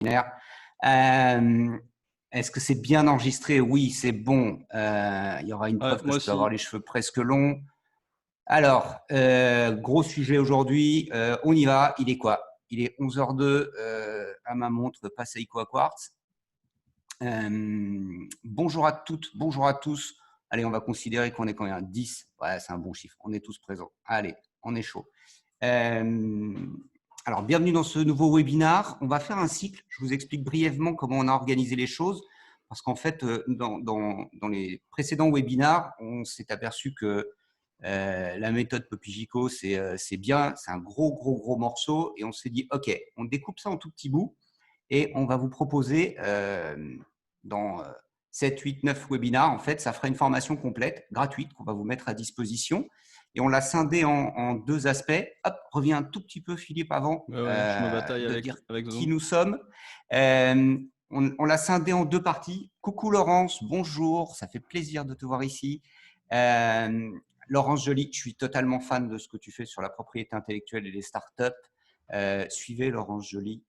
Euh, Est-ce que c'est bien enregistré? Oui, c'est bon. Il y aura une Ouais, preuve que moi je peux avoir aussi. les cheveux presque longs. Alors, gros sujet aujourd'hui. On y va. Il est quoi? Il est 11h02 à ma montre, pas Seiko Quartz. Bonjour à toutes, bonjour à tous. Allez, on va considérer qu'on est combien? 10. Ouais, c'est un bon chiffre. On est tous présents. Allez, on est chaud. Alors, bienvenue dans ce nouveau webinar. On va faire un cycle. Je vous explique brièvement comment on a organisé les choses. Parce qu'en fait, dans les précédents webinars, on s'est aperçu que la méthode Popigico, c'est bien, c'est un gros morceau. Et on s'est dit, OK, on découpe ça en tout petits bouts et on va vous proposer dans 7, 8, 9 webinars, en fait, ça fera une formation complète, gratuite, qu'on va vous mettre à disposition. Et on l'a scindé en deux aspects. Hop, reviens un tout petit peu, Philippe, avant Ouais, je me bataille de avec, dire avec qui Zoom. nous sommes. On l'a scindé en deux parties. Coucou Laurence, bonjour, ça fait plaisir de te voir ici. Laurence Joly, je suis totalement fan de ce que tu fais sur la propriété intellectuelle et les startups. Suivez Laurence Joly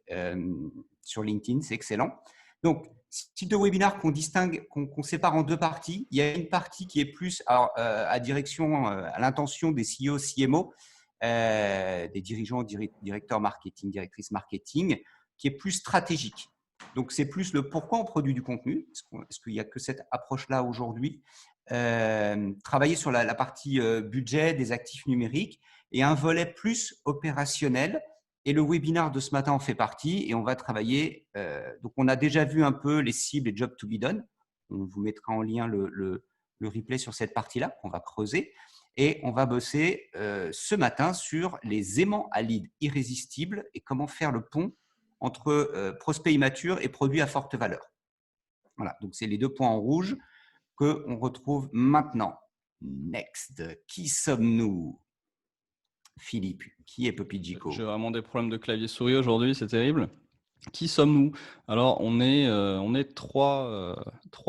sur LinkedIn, c'est excellent. Donc, type de webinaire qu'on distingue, qu'on sépare en deux parties. Il y a une partie qui est plus à direction, à l'intention des CEO, CMO, des dirigeants, directeurs marketing, directrices marketing, qui est plus stratégique. Donc, c'est plus le pourquoi on produit du contenu. Est-ce qu'il n'y a que cette approche-là aujourd'hui? Travailler sur la partie budget des actifs numériques et un volet plus opérationnel. Et le webinaire de ce matin en fait partie et on va travailler. Donc, on a déjà vu un peu les cibles et jobs to be done. On vous mettra en lien le replay sur cette partie-là qu'on va creuser. Et on va bosser ce matin sur les aimants à lead irrésistibles et comment faire le pont entre prospects immatures et produits à forte valeur. Voilà, donc c'est les deux points en rouge qu'on retrouve maintenant. Next, qui sommes-nous? Philippe, qui est J'ai Popigico? vraiment des problèmes de clavier souris aujourd'hui, c'est terrible. Qui sommes-nous? Alors, on est trois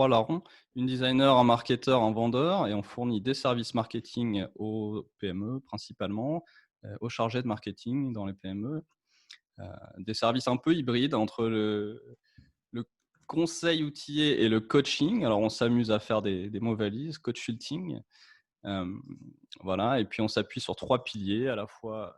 larrons, une designer, un marketeur, un vendeur, et on fournit des services marketing aux PME principalement, aux chargés de marketing dans les PME, des services un peu hybrides entre le conseil outillé et le coaching. Alors, on s'amuse à faire des mots valises, coachulting. Voilà, et puis on s'appuie sur trois piliers, à la fois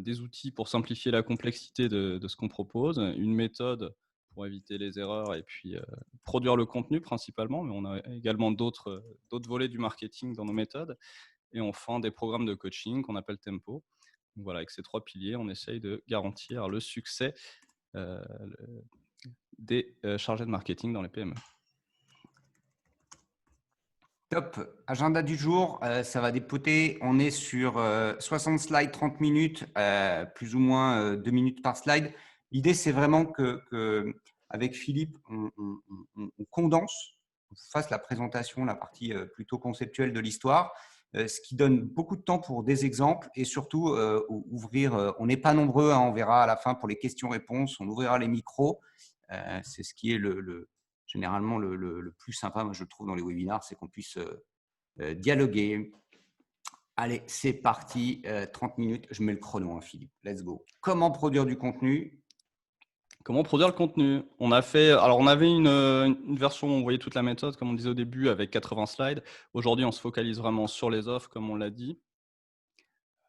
des outils pour simplifier la complexité de ce qu'on propose, une méthode pour éviter les erreurs et puis produire le contenu principalement, mais on a également d'autres volets du marketing dans nos méthodes, et enfin des programmes de coaching qu'on appelle Tempo. Donc voilà, avec ces trois piliers, on essaye de garantir le succès euh, des chargés de marketing dans les PME. Top. Agenda du jour, ça va dépoter. On est sur 60 slides, 30 minutes, plus ou moins 2 minutes par slide. L'idée, c'est vraiment avec Philippe, on condense, on fasse la présentation, la partie plutôt conceptuelle de l'histoire, ce qui donne beaucoup de temps pour des exemples et surtout ouvrir. On n'est pas nombreux, hein, on verra à la fin pour les questions-réponses, on ouvrira les micros. C'est ce qui est généralement le plus sympa, moi, je trouve, dans les webinars, c'est qu'on puisse dialoguer. Allez, c'est parti, 30 minutes. Je mets le chrono, hein, Philippe. Let's go. Comment produire du contenu? Comment produire le contenu? On avait une version où on voyait toute la méthode, comme on disait au début, avec 80 slides. Aujourd'hui, on se focalise vraiment sur les offres, comme on l'a dit.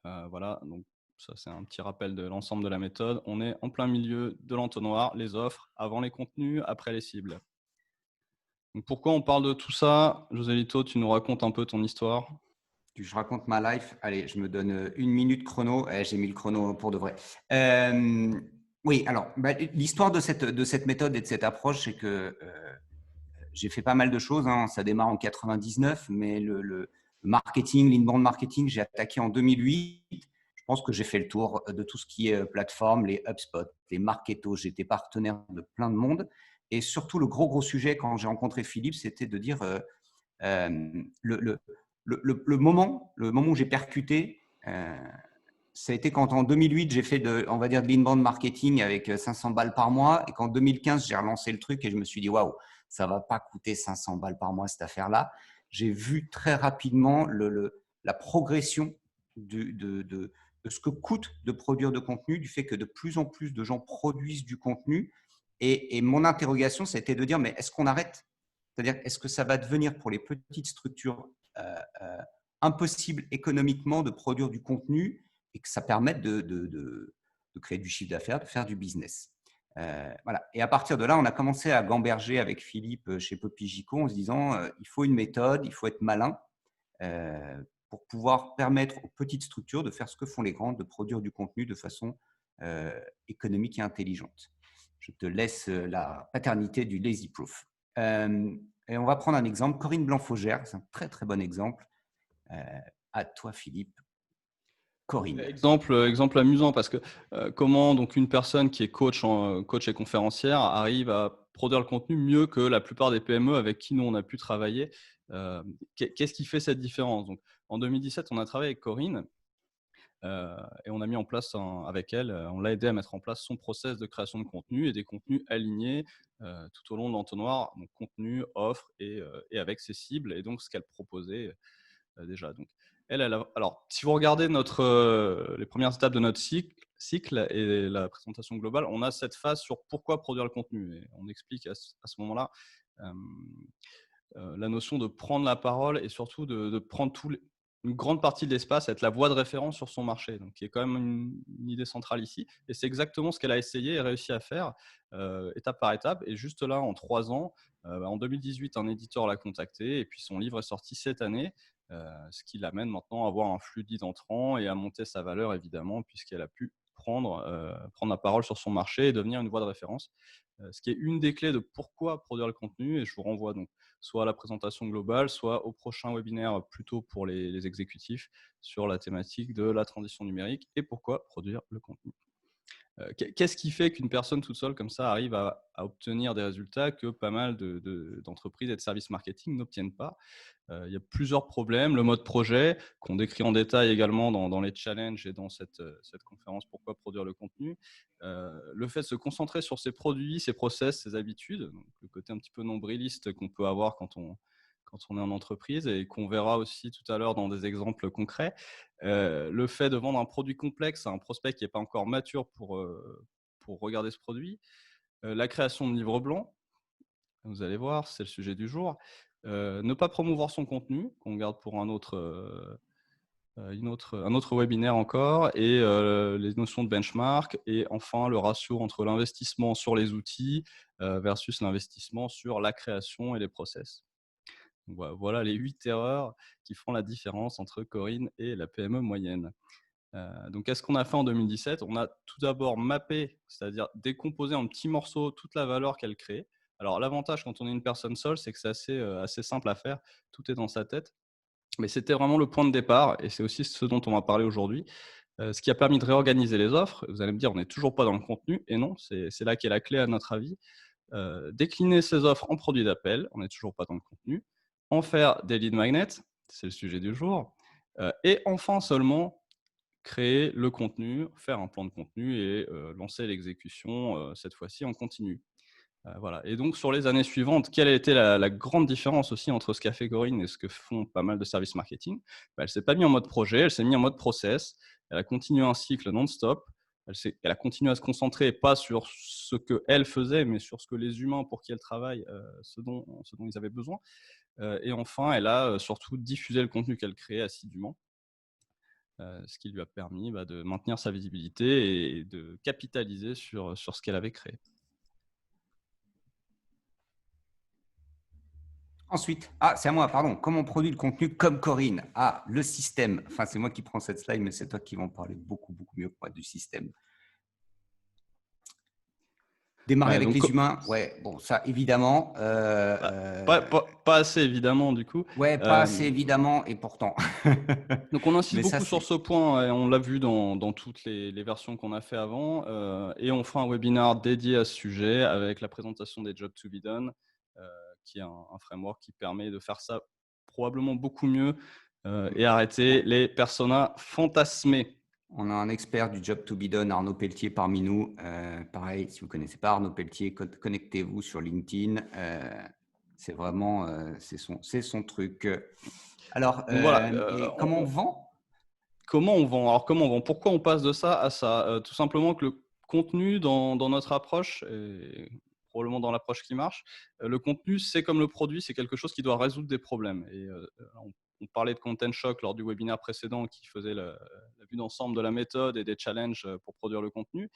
Voilà, donc ça, c'est un petit rappel de l'ensemble de la méthode. On est en plein milieu de l'entonnoir, les offres, avant les contenus, après les cibles. Donc pourquoi on parle de tout ça? José Lito, tu nous racontes un peu ton histoire. Je raconte ma life. Allez, je me donne une minute chrono. J'ai mis le chrono pour de vrai. Oui, alors, l'histoire de cette méthode et de cette approche, c'est que j'ai fait pas mal de choses, hein. Ça démarre en 99, mais le marketing, l'inbound marketing, j'ai attaqué en 2008. Je pense que j'ai fait le tour de tout ce qui est plateforme, les HubSpot, les Marketo. J'étais partenaire de plein de monde. Et surtout, le gros sujet quand j'ai rencontré Philippe, c'était de dire le moment où j'ai percuté, ça a été quand en 2008, j'ai fait on va dire de l'inbound marketing avec 500 balles par mois et qu'en 2015, j'ai relancé le truc et je me suis dit, waouh, ça va pas coûter 500 balles par mois cette affaire-là. J'ai vu très rapidement la progression de ce que coûte de produire de contenu, du fait que de plus en plus de gens produisent du contenu. Et mon interrogation, c'était de dire, mais est-ce qu'on arrête? C'est-à-dire, est-ce que ça va devenir pour les petites structures impossible économiquement de produire du contenu et que ça permette de créer du chiffre d'affaires, de faire du business? Voilà. Et à partir de là, on a commencé à gamberger avec Philippe chez Poppy Gico en se disant il faut une méthode, il faut être malin pour pouvoir permettre aux petites structures de faire ce que font les grandes, de produire du contenu de façon économique et intelligente. Je te laisse la paternité du lazy proof. Et on va prendre un exemple. Corinne Blanc-Faugère, c'est un très très bon exemple. À toi, Philippe. Corinne. Exemple amusant, parce que comment donc une personne qui est coach et conférencière arrive à produire le contenu mieux que la plupart des PME avec qui nous on a pu travailler. Qu'est-ce qui fait cette différence? Donc, en 2017, on a travaillé avec Corinne et on a mis en place avec elle, on l'a aidé à mettre en place son process de création de contenu et des contenus alignés tout au long de l'entonnoir, donc contenu, offre et avec ses cibles et donc ce qu'elle proposait déjà. Donc, alors, si vous regardez les premières étapes de notre cycle et la présentation globale, on a cette phase sur pourquoi produire le contenu. Et on explique à ce moment-là la notion de prendre la parole et surtout de prendre une grande partie de l'espace, être la voix de référence sur son marché, donc qui est quand même une idée centrale ici. Et c'est exactement ce qu'elle a essayé et réussi à faire étape par étape. Et juste là, en 3 ans, en 2018, un éditeur l'a contacté et puis son livre est sorti cette année, ce qui l'amène maintenant à avoir un flux de leads entrant et à monter sa valeur, évidemment, puisqu'elle a pu prendre la parole sur son marché et devenir une voix de référence. Ce qui est une des clés de pourquoi produire le contenu. Et je vous renvoie donc soit à la présentation globale, soit au prochain webinaire plutôt pour les exécutifs sur la thématique de la transition numérique et pourquoi produire le contenu. Qu'est-ce qui fait qu'une personne toute seule comme ça arrive à obtenir des résultats que pas mal d'entreprises et de services marketing n'obtiennent pas? Il y a plusieurs problèmes. Le mode projet, qu'on décrit en détail également dans les challenges et dans cette conférence « Pourquoi produire le contenu ». Le fait de se concentrer sur ses produits, ses process, ses habitudes, donc le côté un petit peu nombriliste qu'on peut avoir quand on est en entreprise et qu'on verra aussi tout à l'heure dans des exemples concrets. Le fait de vendre un produit complexe à un prospect qui n'est pas encore mature pour regarder ce produit. La création de livres blancs, vous allez voir, c'est le sujet du jour. Ne pas promouvoir son contenu, qu'on garde pour un autre webinaire encore, et les notions de benchmark, et enfin le ratio entre l'investissement sur les outils versus l'investissement sur la création et les process. Voilà les 8 erreurs qui font la différence entre Corinne et la PME moyenne. Donc, qu'est-ce qu'on a fait en 2017? On a tout d'abord mappé, c'est-à-dire décomposé en petits morceaux toute la valeur qu'elle crée. Alors, l'avantage quand on est une personne seule, c'est que c'est assez simple à faire. Tout est dans sa tête. Mais c'était vraiment le point de départ et c'est aussi ce dont on va parler aujourd'hui. Ce qui a permis de réorganiser les offres. Vous allez me dire, on n'est toujours pas dans le contenu. Et non, c'est là qu'est la clé à notre avis. Décliner ces offres en produits d'appel, on n'est toujours pas dans le contenu. En faire des lead magnets, c'est le sujet du jour. Et enfin seulement créer le contenu, faire un plan de contenu et lancer l'exécution, cette fois-ci en continu. Voilà. Et donc, sur les années suivantes, quelle a été la grande différence aussi entre ce qu'a fait Corinne et ce que font pas mal de services marketing? Elle ne s'est pas mise en mode projet, elle s'est mise en mode process. Elle a continué un cycle non-stop. Elle a continué à se concentrer, pas sur ce qu'elle faisait, mais sur ce que les humains pour qui elle travaille, ce dont ils avaient besoin. Et enfin, elle a surtout diffusé le contenu qu'elle créait assidûment. Ce qui lui a permis de maintenir sa visibilité et de capitaliser sur ce qu'elle avait créé. Ensuite, c'est à moi, pardon. Comment on produit le contenu comme Corinne? Le système. Enfin, c'est moi qui prends cette slide, mais c'est toi qui vas en parler beaucoup, beaucoup mieux que moi du système. Démarrer avec les humains, ouais, bon, ça évidemment. Pas assez évidemment, du coup. Ouais, pas assez évidemment, et pourtant. Donc, on insiste beaucoup sur ce point, et on l'a vu dans toutes les versions qu'on a fait avant. Et on fera un webinaire dédié à ce sujet avec la présentation des Jobs to be done, qui est un framework qui permet de faire ça probablement beaucoup mieux et arrêter les personas fantasmés. On a un expert du Job to be done, Arnaud Pelletier, parmi nous. Pareil, si vous ne connaissez pas Arnaud Pelletier, connectez-vous sur LinkedIn. C'est vraiment c'est son truc. Alors, voilà, et comment on vend? comment on vend? Alors, comment on vend? Pourquoi on passe de ça à ça? Tout simplement que le contenu dans notre approche, et probablement dans l'approche qui marche, le contenu, c'est comme le produit, c'est quelque chose qui doit résoudre des problèmes. Et on parlait de Content Shock lors du webinaire précédent qui faisait la vue d'ensemble de la méthode et des challenges pour produire le contenu.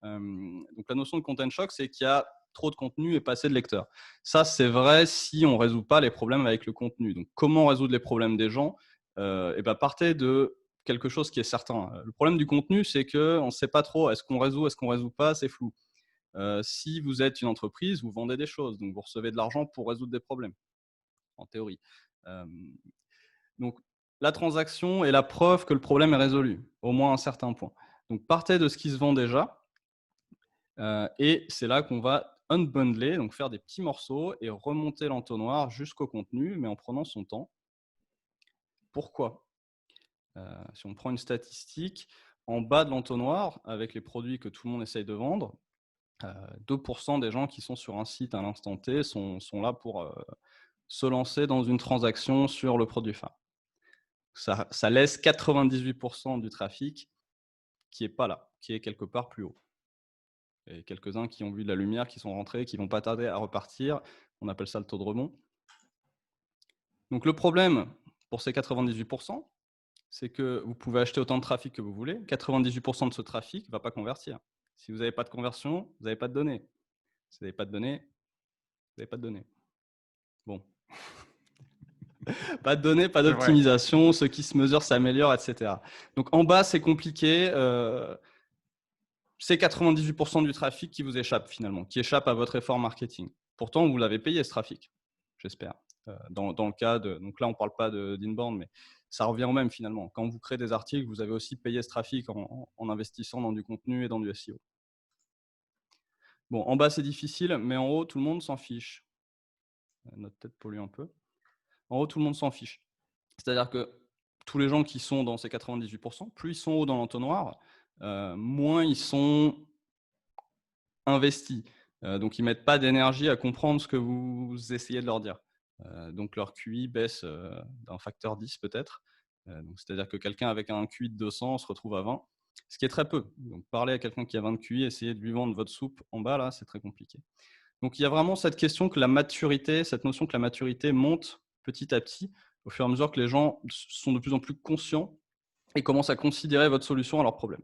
Donc, la notion de Content Shock, c'est qu'il y a trop de contenu et pas assez de lecteurs. Ça, c'est vrai si on ne résout pas les problèmes avec le contenu. Donc, comment résoudre les problèmes des gens? Partez de quelque chose qui est certain. Le problème du contenu, c'est qu'on ne sait pas trop, est-ce qu'on résout pas, c'est flou. Si vous êtes une entreprise, vous vendez des choses, donc vous recevez de l'argent pour résoudre des problèmes, en théorie. Donc, la transaction est la preuve que le problème est résolu, au moins à un certain point. Donc, partez de ce qui se vend déjà, et c'est là qu'on va unbundler, donc faire des petits morceaux et remonter l'entonnoir jusqu'au contenu, mais en prenant son temps. Pourquoi? Si on prend une statistique, en bas de l'entonnoir, avec les produits que tout le monde essaye de vendre, 2% des gens qui sont sur un site à l'instant T sont là pour se lancer dans une transaction sur le produit phare. Ça laisse 98% du trafic qui n'est pas là, qui est quelque part plus haut. Et quelques-uns qui ont vu de la lumière, qui sont rentrés, qui ne vont pas tarder à repartir. On appelle ça le taux de rebond. Donc le problème pour ces 98%, c'est que vous pouvez acheter autant de trafic que vous voulez. 98% de ce trafic ne va pas convertir. Si vous n'avez pas de conversion, vous n'avez pas de données. Si vous n'avez pas de données, vous n'avez pas de données. Bon. Pas de données, pas d'optimisation, ce qui se mesure s'améliore, etc. Donc en bas, c'est compliqué. C'est 98% du trafic qui vous échappe finalement, qui échappe à votre effort marketing. Pourtant, vous l'avez payé ce trafic, j'espère. Dans le cas de… Donc là, on ne parle pas d'inbound, mais ça revient au même finalement. Quand vous créez des articles, vous avez aussi payé ce trafic en investissant dans du contenu et dans du SEO. Bon, en bas, c'est difficile, mais en haut, tout le monde s'en fiche. Notre tête pollue un peu. En haut, tout le monde s'en fiche. C'est-à-dire que tous les gens qui sont dans ces 98%, plus ils sont hauts dans l'entonnoir, moins ils sont investis. Donc, ils ne mettent pas d'énergie à comprendre ce que vous essayez de leur dire. Donc, leur QI baisse d'un facteur 10 peut-être. C'est-à-dire que quelqu'un avec un QI de 200 se retrouve à 20, ce qui est très peu. Donc, parler à quelqu'un qui a 20 de QI, essayer de lui vendre votre soupe en bas, là, c'est très compliqué. Donc, il y a vraiment cette question que la maturité, cette notion que la maturité monte petit à petit au fur et à mesure que les gens sont de plus en plus conscients et commencent à considérer votre solution à leurs problèmes.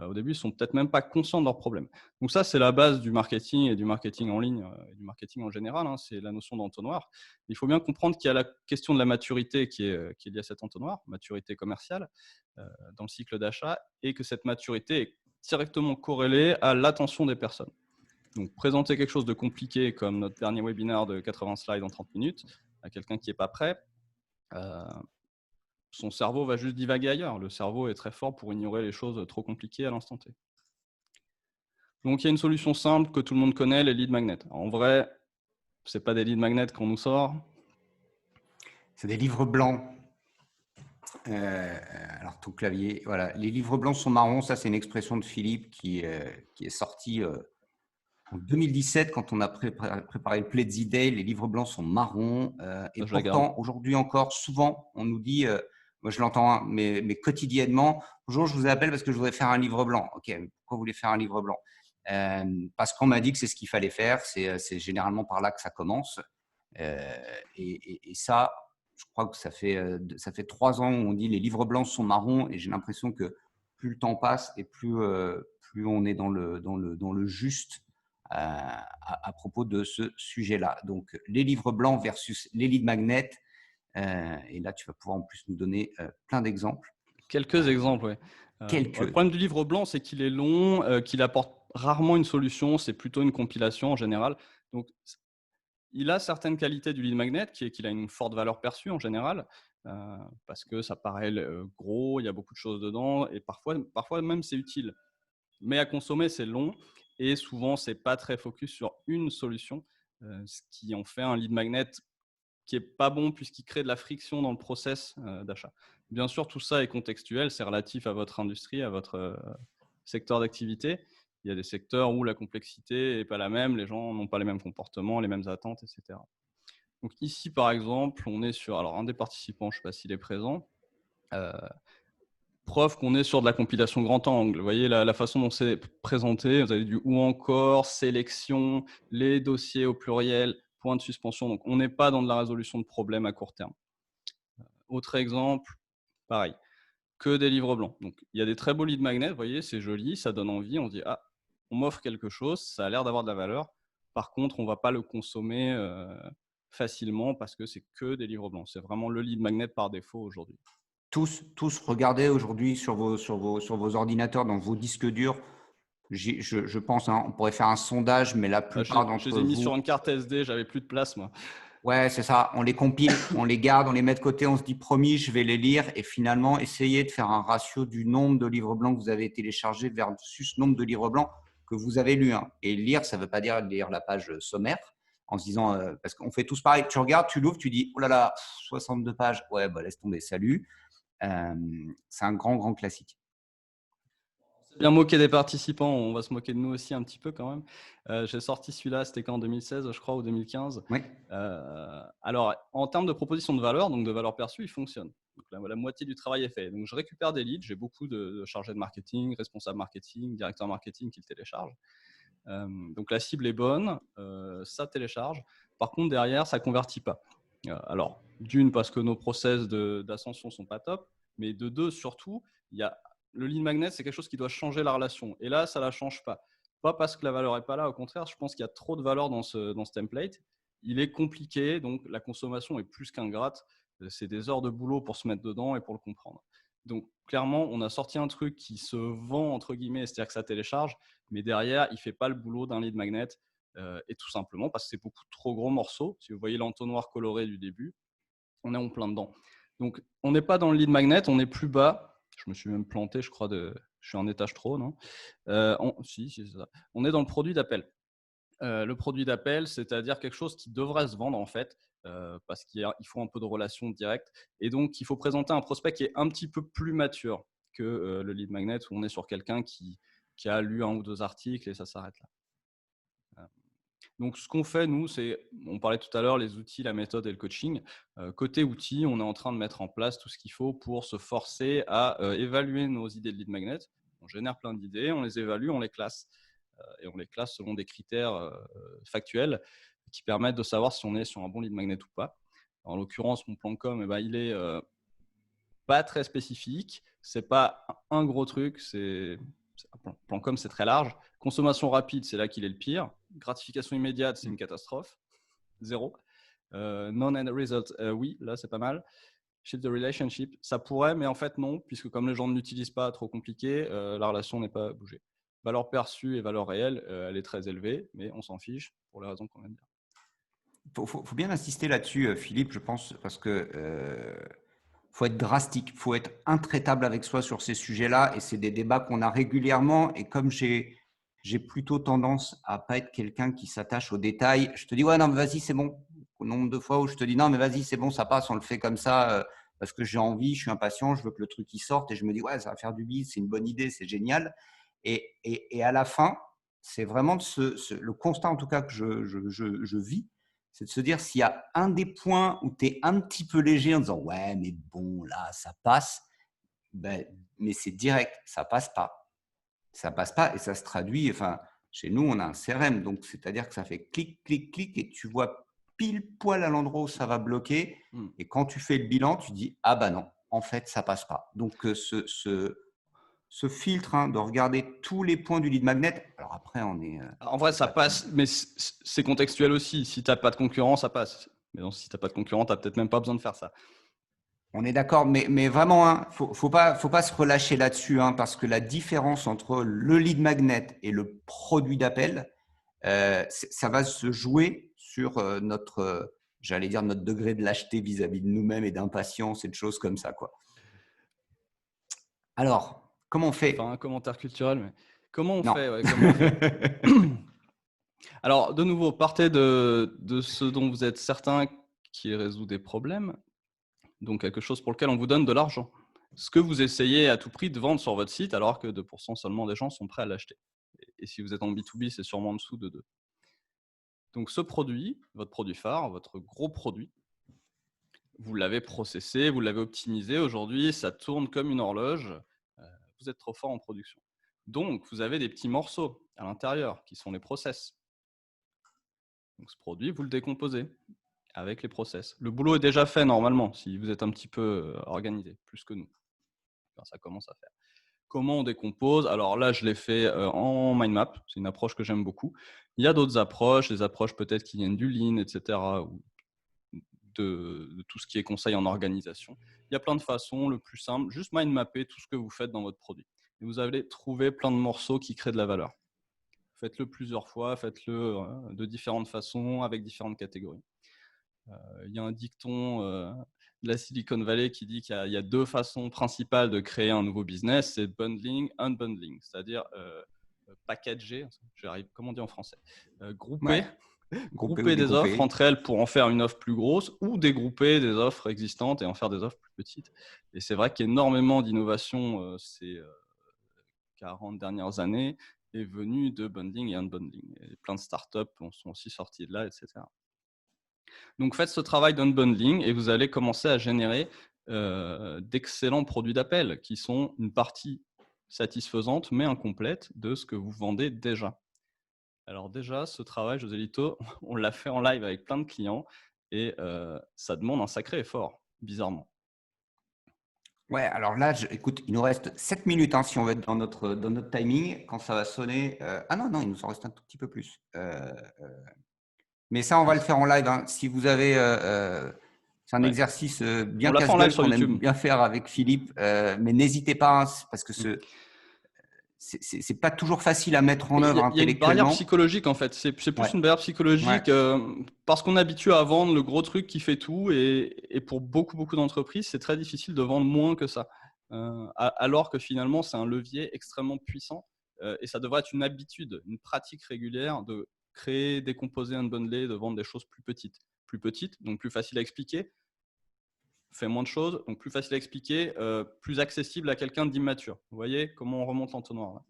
Au début, ils ne sont peut-être même pas conscients de leurs problèmes. Donc ça, c'est la base du marketing et du marketing en ligne et du marketing en général. C'est la notion d'entonnoir. Il faut bien comprendre qu'il y a la question de la maturité qui est liée à cet entonnoir, maturité commerciale dans le cycle d'achat, et que cette maturité est directement corrélée à l'attention des personnes. Donc, présenter quelque chose de compliqué comme notre dernier webinaire de 80 slides en 30 minutes à quelqu'un qui n'est pas prêt, son cerveau va juste divaguer ailleurs. Le cerveau est très fort pour ignorer les choses trop compliquées à l'instant T. Donc, il y a une solution simple que tout le monde connaît, les lead magnets. En vrai, ce n'est pas des lead magnets qu'on nous sort. C'est des livres blancs. Alors, tout clavier. Voilà. Les livres blancs sont marrons. Ça, c'est une expression de Philippe qui est sortie en 2017 quand on a préparé le Pledzi Day. Les livres blancs sont marrons. Et pourtant, aujourd'hui encore, souvent, on nous dit… moi, je l'entends, mais quotidiennement. Bonjour, je vous appelle parce que je voudrais faire un livre blanc. Ok, mais pourquoi vous voulez faire un livre blanc? Parce qu'on m'a dit que c'est ce qu'il fallait faire. C'est généralement par là que ça commence. Et ça, je crois que ça fait 3 ans où on dit les livres blancs sont marrons. Et j'ai l'impression que plus le temps passe et plus on est dans le juste à propos de ce sujet-là. Donc, les livres blancs versus les lead magnets. Et là, tu vas pouvoir en plus nous donner plein d'exemples. Quelques exemples, oui. Le problème du livre blanc, c'est qu'il est long, qu'il apporte rarement une solution. C'est plutôt une compilation en général. Donc, il a certaines qualités du lead magnet, qui est qu'il a une forte valeur perçue en général, parce que ça paraît gros, il y a beaucoup de choses dedans, et parfois même c'est utile. Mais à consommer, c'est long, et souvent, c'est pas très focus sur une solution, ce qui en fait un lead magnet qui est pas bon puisqu'il crée de la friction dans le process d'achat. Bien sûr, tout ça est contextuel, c'est relatif à votre industrie, à votre secteur d'activité. Il y a des secteurs où la complexité n'est pas la même, les gens n'ont pas les mêmes comportements, les mêmes attentes, etc. Donc ici, par exemple, on est sur… Alors, un des participants, je ne sais pas s'il est présent, preuve qu'on est sur de la compilation grand angle. Vous voyez la façon dont c'est présenté, vous avez du ou encore, sélection, les dossiers au pluriel, point de suspension. Donc, on n'est pas dans de la résolution de problèmes à court terme. Autre exemple, pareil, que des livres blancs. Donc, il y a des très beaux lead magnets, vous voyez, c'est joli, ça donne envie. On se dit, ah, on m'offre quelque chose, ça a l'air d'avoir de la valeur. Par contre, on ne va pas le consommer facilement parce que c'est que des livres blancs. C'est vraiment le lead magnet par défaut aujourd'hui. Tous regardez aujourd'hui sur vos ordinateurs, dans vos disques durs. Je pense, hein, on pourrait faire un sondage, mais la plupart Je d'entre les ai mis vous… sur une carte SD, j'avais plus de place, moi. Ouais, c'est ça. On les compile, on les garde, on les met de côté, on se dit promis, je vais les lire. Et finalement, essayez de faire un ratio du nombre de livres blancs que vous avez téléchargés versus nombre de livres blancs que vous avez lus. Hein. Et lire, ça ne veut pas dire lire la page sommaire en se disant, parce qu'on fait tous pareil. Tu regardes, tu l'ouvres, tu dis, oh là là, 62 pages. Ouais, bah laisse tomber, salut. C'est un grand classique. C'est bien moqué des participants, on va se moquer de nous aussi un petit peu quand même. J'ai sorti celui-là, c'était quand, en 2016, je crois, ou 2015. Oui. Alors, en termes de proposition de valeur, donc de valeur perçue, il fonctionne. Donc, la moitié du travail est fait. Donc, je récupère des leads. J'ai beaucoup de chargés de marketing, responsables marketing, directeurs marketing qui le téléchargent. Donc, la cible est bonne, ça télécharge. Par contre, derrière, ça ne convertit pas. Alors, d'une, parce que nos process d'ascension ne sont pas top, mais de deux, surtout, il y a le lead magnet, c'est quelque chose qui doit changer la relation. Et là, ça ne la change pas. Pas parce que la valeur n'est pas là, au contraire, je pense qu'il y a trop de valeur dans ce template. Il est compliqué, donc la consommation est plus qu'ingrate. C'est des heures de boulot pour se mettre dedans et pour le comprendre. Donc, clairement, on a sorti un truc qui se vend, entre guillemets, c'est-à-dire que ça télécharge, mais derrière, il ne fait pas le boulot d'un lead magnet. Et tout simplement parce que c'est beaucoup trop gros morceaux. Si vous voyez l'entonnoir coloré du début, on est en plein dedans. Donc, on n'est pas dans le lead magnet, on est plus bas. Je me suis même planté, je crois, je suis en étage trop, non si, c'est ça. On est dans le produit d'appel. Le produit d'appel, c'est-à-dire quelque chose qui devrait se vendre en fait, parce qu'il faut un peu de relation directe. Et donc, il faut présenter un prospect qui est un petit peu plus mature que le lead magnet où on est sur quelqu'un qui a lu un ou deux articles et ça s'arrête là. Donc, ce qu'on fait, nous, c'est, on parlait tout à l'heure, les outils, la méthode et le coaching. Côté outils, on est en train de mettre en place tout ce qu'il faut pour se forcer à évaluer nos idées de lead magnet. On génère plein d'idées, on les évalue, on les classe. Et on les classe selon des critères factuels qui permettent de savoir si on est sur un bon lead magnet ou pas. En l'occurrence, mon plan com, il est pas très spécifique. C'est pas un gros truc, plan com, c'est très large. Consommation rapide, c'est là qu'il est le pire. Gratification immédiate, c'est une catastrophe. 0. Non-end result, oui, là, c'est pas mal. Shift the relationship, ça pourrait, mais en fait, non, puisque comme les gens ne l'utilisent pas, trop compliqué, la relation n'est pas bougée. Valeur perçue et valeur réelle, elle est très élevée, mais on s'en fiche pour les raisons qu'on vient de dire. Faut bien insister là-dessus, Philippe, je pense, parce que faut être drastique, faut être intraitable avec soi sur ces sujets-là, et c'est des débats qu'on a régulièrement. Et comme j'ai plutôt tendance à pas être quelqu'un qui s'attache aux détails, je te dis ouais non mais vas-y c'est bon. Au nombre de fois où je te dis non mais vas-y c'est bon ça passe, on le fait comme ça parce que j'ai envie, je suis impatient, je veux que le truc y sorte et je me dis ouais ça va faire du bise, c'est une bonne idée, c'est génial. Et à la fin, c'est vraiment le constat en tout cas que je vis, c'est de se dire s'il y a un des points où tu es un petit peu léger en disant ouais mais bon là ça passe, ben, mais c'est direct, ça passe pas. Ça passe pas et ça se traduit, enfin chez nous on a un CRM, donc c'est-à-dire que ça fait clic, clic, clic et tu vois pile poil à l'endroit où ça va bloquer. Et quand tu fais le bilan, tu dis ah bah non, en fait ça passe pas. Donc ce filtre de regarder tous les points du lead magnet, alors après on est… En vrai, ça passe, mais c'est contextuel aussi. Si tu n'as pas de concurrent, ça passe. Mais non, si tu n'as pas de concurrent, tu n'as peut-être même pas besoin de faire ça. On est d'accord, mais vraiment, faut pas se relâcher là-dessus, parce que la différence entre le lead magnet et le produit d'appel, ça va se jouer sur j'allais dire notre degré de lâcheté vis-à-vis de nous-mêmes et d'impatience et de choses comme ça, quoi. Alors, comment on fait? Enfin, un commentaire culturel, mais comment on Non. fait, ouais, comment on fait Alors, de nouveau, partez de ce dont vous êtes certain qui résout des problèmes, donc quelque chose pour lequel on vous donne de l'argent. Ce que vous essayez à tout prix de vendre sur votre site, alors que 2% seulement des gens sont prêts à l'acheter. Et si vous êtes en B2B, c'est sûrement en dessous de 2. Donc, ce produit, votre produit phare, votre gros produit, vous l'avez processé, vous l'avez optimisé. Aujourd'hui, ça tourne comme une horloge. vous êtes trop fort en production. Donc, vous avez des petits morceaux à l'intérieur qui sont les process. Donc, ce produit, vous le décomposez avec les process. Le boulot est déjà fait normalement si vous êtes un petit peu organisé, plus que nous. Enfin, ça commence à faire. Comment on décompose? Alors là, je l'ai fait en mind map. C'est une approche que j'aime beaucoup. Il y a d'autres approches, des approches peut-être qui viennent du lean, etc., ou de tout ce qui est conseil en organisation. Il y a plein de façons. Le plus simple, juste mind mapper tout ce que vous faites dans votre produit. Et vous allez trouver plein de morceaux qui créent de la valeur. Faites-le plusieurs fois, faites-le de différentes façons, avec différentes catégories. Il y a un dicton de la Silicon Valley qui dit qu'il y a deux façons principales de créer un nouveau business, c'est bundling, unbundling, c'est-à-dire packager, comment on dit en français, grouper, Ouais. grouper des offres entre elles pour en faire une offre plus grosse, ou dégrouper des offres existantes et en faire des offres plus petites. Et c'est vrai qu'énormément d'innovation ces 40 dernières années est venue de bundling et unbundling. Et plein de startups sont aussi sorties de là, etc. Donc, faites ce travail d'unbundling et vous allez commencer à générer d'excellents produits d'appel qui sont une partie satisfaisante mais incomplète de ce que vous vendez déjà. Alors déjà, ce travail, José Lito, on l'a fait en live avec plein de clients et ça demande un sacré effort, bizarrement. Ouais, alors là, écoute, il nous reste 7 minutes si on veut être dans notre timing. Quand ça va sonner… ah non, il nous en reste un tout petit peu plus. Mais ça, on va le faire en live. Si vous avez… c'est un exercice bien casse-gueule qu'on aime bien faire avec Philippe. Mais n'hésitez pas, parce que c'est pas toujours facile à mettre en œuvre intellectuellement. Il y a une barrière psychologique en fait. C'est plus une barrière psychologique parce qu'on est habitué à vendre le gros truc qui fait tout et pour beaucoup d'entreprises, c'est très difficile de vendre moins que ça. Alors que finalement, c'est un levier extrêmement puissant et ça devrait être une habitude, une pratique régulière de créer, décomposer, unbundler, de vendre des choses plus petites. Plus petites, donc plus facile à expliquer, fait moins de choses, donc plus facile à expliquer, plus accessible à quelqu'un d'immature. Vous voyez comment on remonte l'entonnoir là.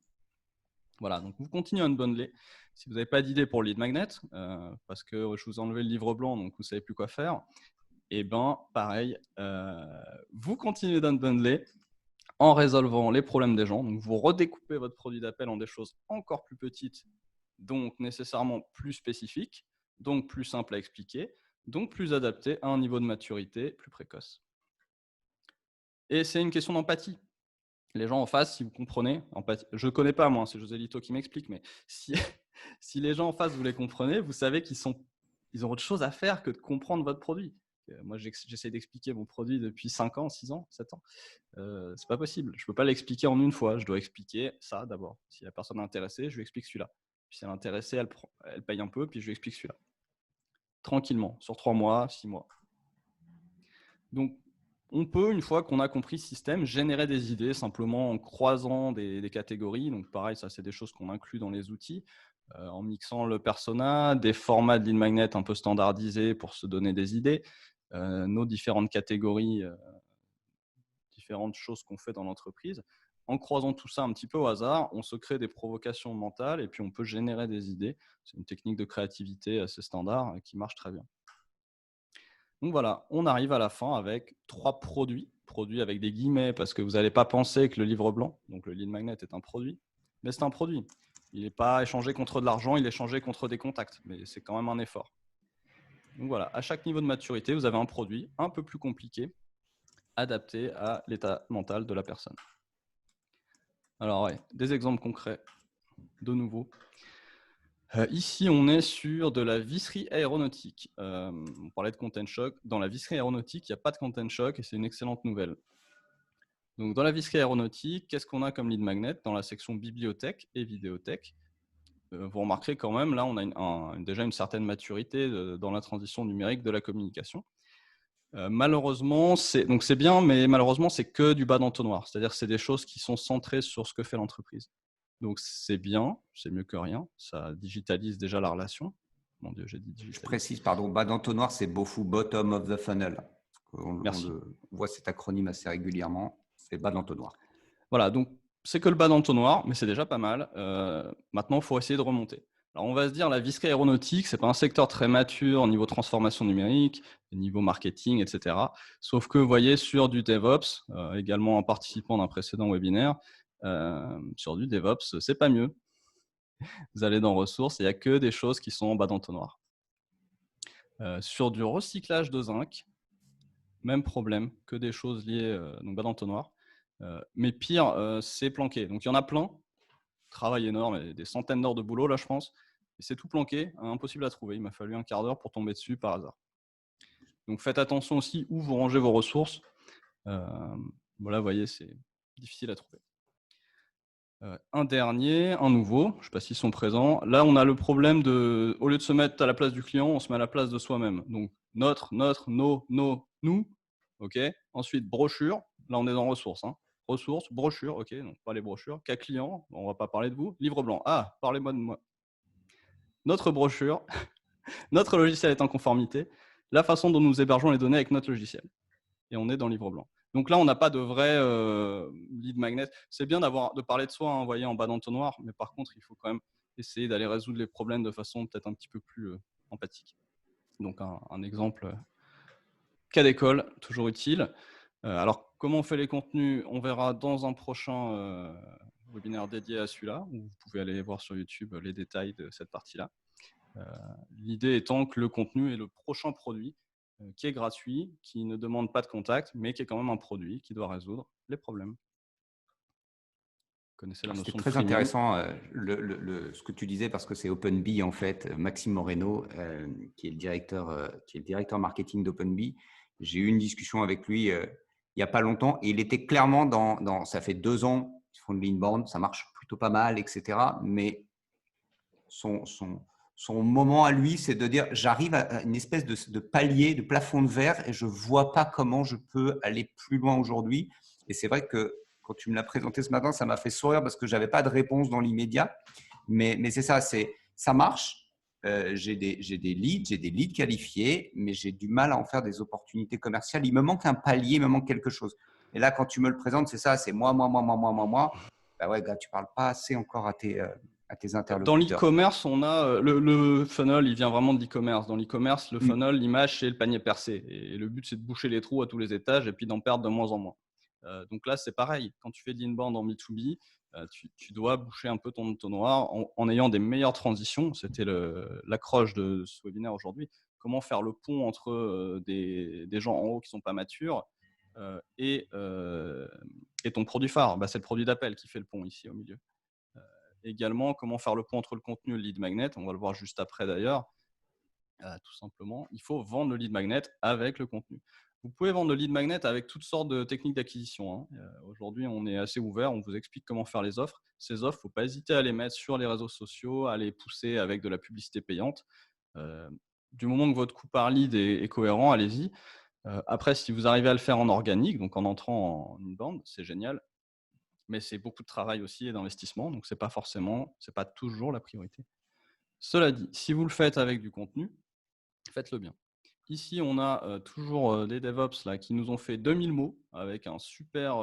Voilà, donc vous continuez à unbundler. Si vous n'avez pas d'idée pour lead magnet, parce que je vous ai enlevé le livre blanc, donc vous ne savez plus quoi faire, et bien pareil, vous continuez d'unbundler en résolvant les problèmes des gens. Donc vous redécoupez votre produit d'appel en des choses encore plus petites, donc nécessairement plus spécifiques, donc plus simples à expliquer, donc plus adaptées à un niveau de maturité plus précoce. Et c'est une question d'empathie. Les gens en face, si vous comprenez, je ne connais pas moi, c'est José Lito qui m'explique, mais si les gens en face, vous les comprenez, vous savez qu'ils ont autre chose à faire que de comprendre votre produit. Moi, j'essaie d'expliquer mon produit depuis 5 ans, 6 ans, 7 ans. C'est pas possible. Je ne peux pas l'expliquer en une fois. Je dois expliquer ça d'abord. Si la personne est intéressée, je lui explique celui-là. Puis si elle est intéressée, elle paye un peu, puis je lui explique celui-là. Tranquillement, sur 3 mois, 6 mois. Donc, on peut, une fois qu'on a compris ce système, générer des idées simplement en croisant des catégories. Donc pareil, ça c'est des choses qu'on inclut dans les outils, en mixant le persona, des formats de lead magnet un peu standardisés pour se donner des idées, nos différentes catégories, différentes choses qu'on fait dans l'entreprise. En croisant tout ça un petit peu au hasard, on se crée des provocations mentales et puis on peut générer des idées. C'est une technique de créativité assez standard qui marche très bien. Donc voilà, on arrive à la fin avec 3 produits avec des guillemets parce que vous n'allez pas penser que le livre blanc, donc le lead magnet est un produit, mais c'est un produit. Il n'est pas échangé contre de l'argent, il est échangé contre des contacts, mais c'est quand même un effort. Donc voilà, à chaque niveau de maturité, vous avez un produit un peu plus compliqué, adapté à l'état mental de la personne. Alors des exemples concrets, de nouveau. Ici, on est sur de la visserie aéronautique. On parlait de content shock. Dans la visserie aéronautique, il n'y a pas de content shock et c'est une excellente nouvelle. Donc, dans la visserie aéronautique, qu'est-ce qu'on a comme lead magnet? Dans la section bibliothèque et vidéothèque, vous remarquerez quand même, là, on a déjà une certaine maturité dans la transition numérique de la communication. Malheureusement, c'est bien, mais malheureusement, c'est que du bas d'entonnoir. C'est-à-dire que c'est des choses qui sont centrées sur ce que fait l'entreprise. Donc, c'est bien, c'est mieux que rien. Ça digitalise déjà la relation. Mon Dieu, j'ai dit digitalise. Je précise, pardon, bas d'entonnoir, c'est BOFU, Bottom of the Funnel. Merci. On voit cet acronyme assez régulièrement. C'est bas d'entonnoir. Voilà, donc c'est que le bas d'entonnoir, mais c'est déjà pas mal. Maintenant, il faut essayer de remonter. Alors, on va se dire, la visserie aéronautique, ce n'est pas un secteur très mature au niveau transformation numérique, au niveau marketing, etc. Sauf que, vous voyez, sur du DevOps, également en participant d'un précédent webinaire, Sur du DevOps, c'est pas mieux. Vous allez dans ressources, il n'y a que des choses qui sont en bas d'entonnoir. Sur du recyclage de zinc, même problème, que des choses liées donc bas d'entonnoir. Mais pire, c'est planqué. Donc il y en a plein, travail énorme, et des centaines d'heures de boulot là, je pense. Et c'est tout planqué, impossible à trouver. Il m'a fallu un quart d'heure pour tomber dessus par hasard. Donc faites attention aussi où vous rangez vos ressources. Voilà, vous voyez, c'est difficile à trouver. Un dernier, un nouveau, je ne sais pas s'ils sont présents. Là, on a le problème de, au lieu de se mettre à la place du client, on se met à la place de soi-même. Donc, notre, nos, nous. OK. Ensuite, brochure. Là, on est dans ressources. Hein. Ressources, brochure. OK. Donc, pas les brochures. Cas client. On ne va pas parler de vous. Livre blanc. Ah, parlez-moi de moi. Notre brochure. Notre logiciel est en conformité. La façon dont nous hébergeons les données avec notre logiciel. Et on est dans livre blanc. Donc là, on n'a pas de vrai lead magnet. C'est bien de parler de soi, voyez, en bas d'entonnoir, mais par contre, il faut quand même essayer d'aller résoudre les problèmes de façon peut-être un petit peu plus empathique. Donc un exemple, cas d'école, toujours utile. Alors, comment on fait les contenus? On verra dans un prochain webinaire dédié à celui-là, où vous pouvez aller voir sur YouTube les détails de cette partie-là. L'idée étant que le contenu est le prochain produit qui est gratuit, qui ne demande pas de contact, mais qui est quand même un produit qui doit résoudre les problèmes. Vous connaissez la notion de C'était très freemium. intéressant ce que tu disais parce que c'est OpenBee en fait, Maxime Moreno qui est le directeur marketing d'OpenBee. J'ai eu une discussion avec lui il n'y a pas longtemps et il était clairement dans ça fait 2 ans qu'ils font de l'inbound, ça marche plutôt pas mal, etc. Mais son moment à lui, c'est de dire j'arrive à une espèce de palier, de plafond de verre et je ne vois pas comment je peux aller plus loin aujourd'hui. Et c'est vrai que quand tu me l'as présenté ce matin, ça m'a fait sourire parce que je n'avais pas de réponse dans l'immédiat. Mais c'est ça, ça marche. J'ai des leads qualifiés, mais j'ai du mal à en faire des opportunités commerciales. Il me manque un palier, il me manque quelque chose. Et là, quand tu me le présentes, c'est ça, c'est moi. Bah ouais, gars, tu ne parles pas assez encore à tes interlocuteurs. Dans l'e-commerce, on a le funnel, il vient vraiment de l'e-commerce. Dans l'e-commerce, le funnel, l'image, c'est le panier percé. Et le but, c'est de boucher les trous à tous les étages et puis d'en perdre de moins en moins. Donc là, c'est pareil. Quand tu fais de l'inbound en B2B, tu dois boucher un peu ton entonnoir en ayant des meilleures transitions. C'était l'accroche de ce webinaire aujourd'hui. Comment faire le pont entre des gens en haut qui ne sont pas matures et ton produit phare. C'est le produit d'appel qui fait le pont ici au milieu. Également, comment faire le pont entre le contenu et le lead magnet. On va le voir juste après d'ailleurs. Tout simplement, il faut vendre le lead magnet avec le contenu. Vous pouvez vendre le lead magnet avec toutes sortes de techniques d'acquisition. Aujourd'hui, on est assez ouvert. On vous explique comment faire les offres. Ces offres, il ne faut pas hésiter à les mettre sur les réseaux sociaux, à les pousser avec de la publicité payante. Du moment que votre coût par lead est cohérent, allez-y. Après, si vous arrivez à le faire en organique, donc en entrant en inbound, c'est génial. Mais c'est beaucoup de travail aussi et d'investissement, donc c'est pas toujours la priorité. Cela dit, si vous le faites avec du contenu, faites-le bien. Ici, on a toujours des DevOps là, qui nous ont fait 2000 mots avec un super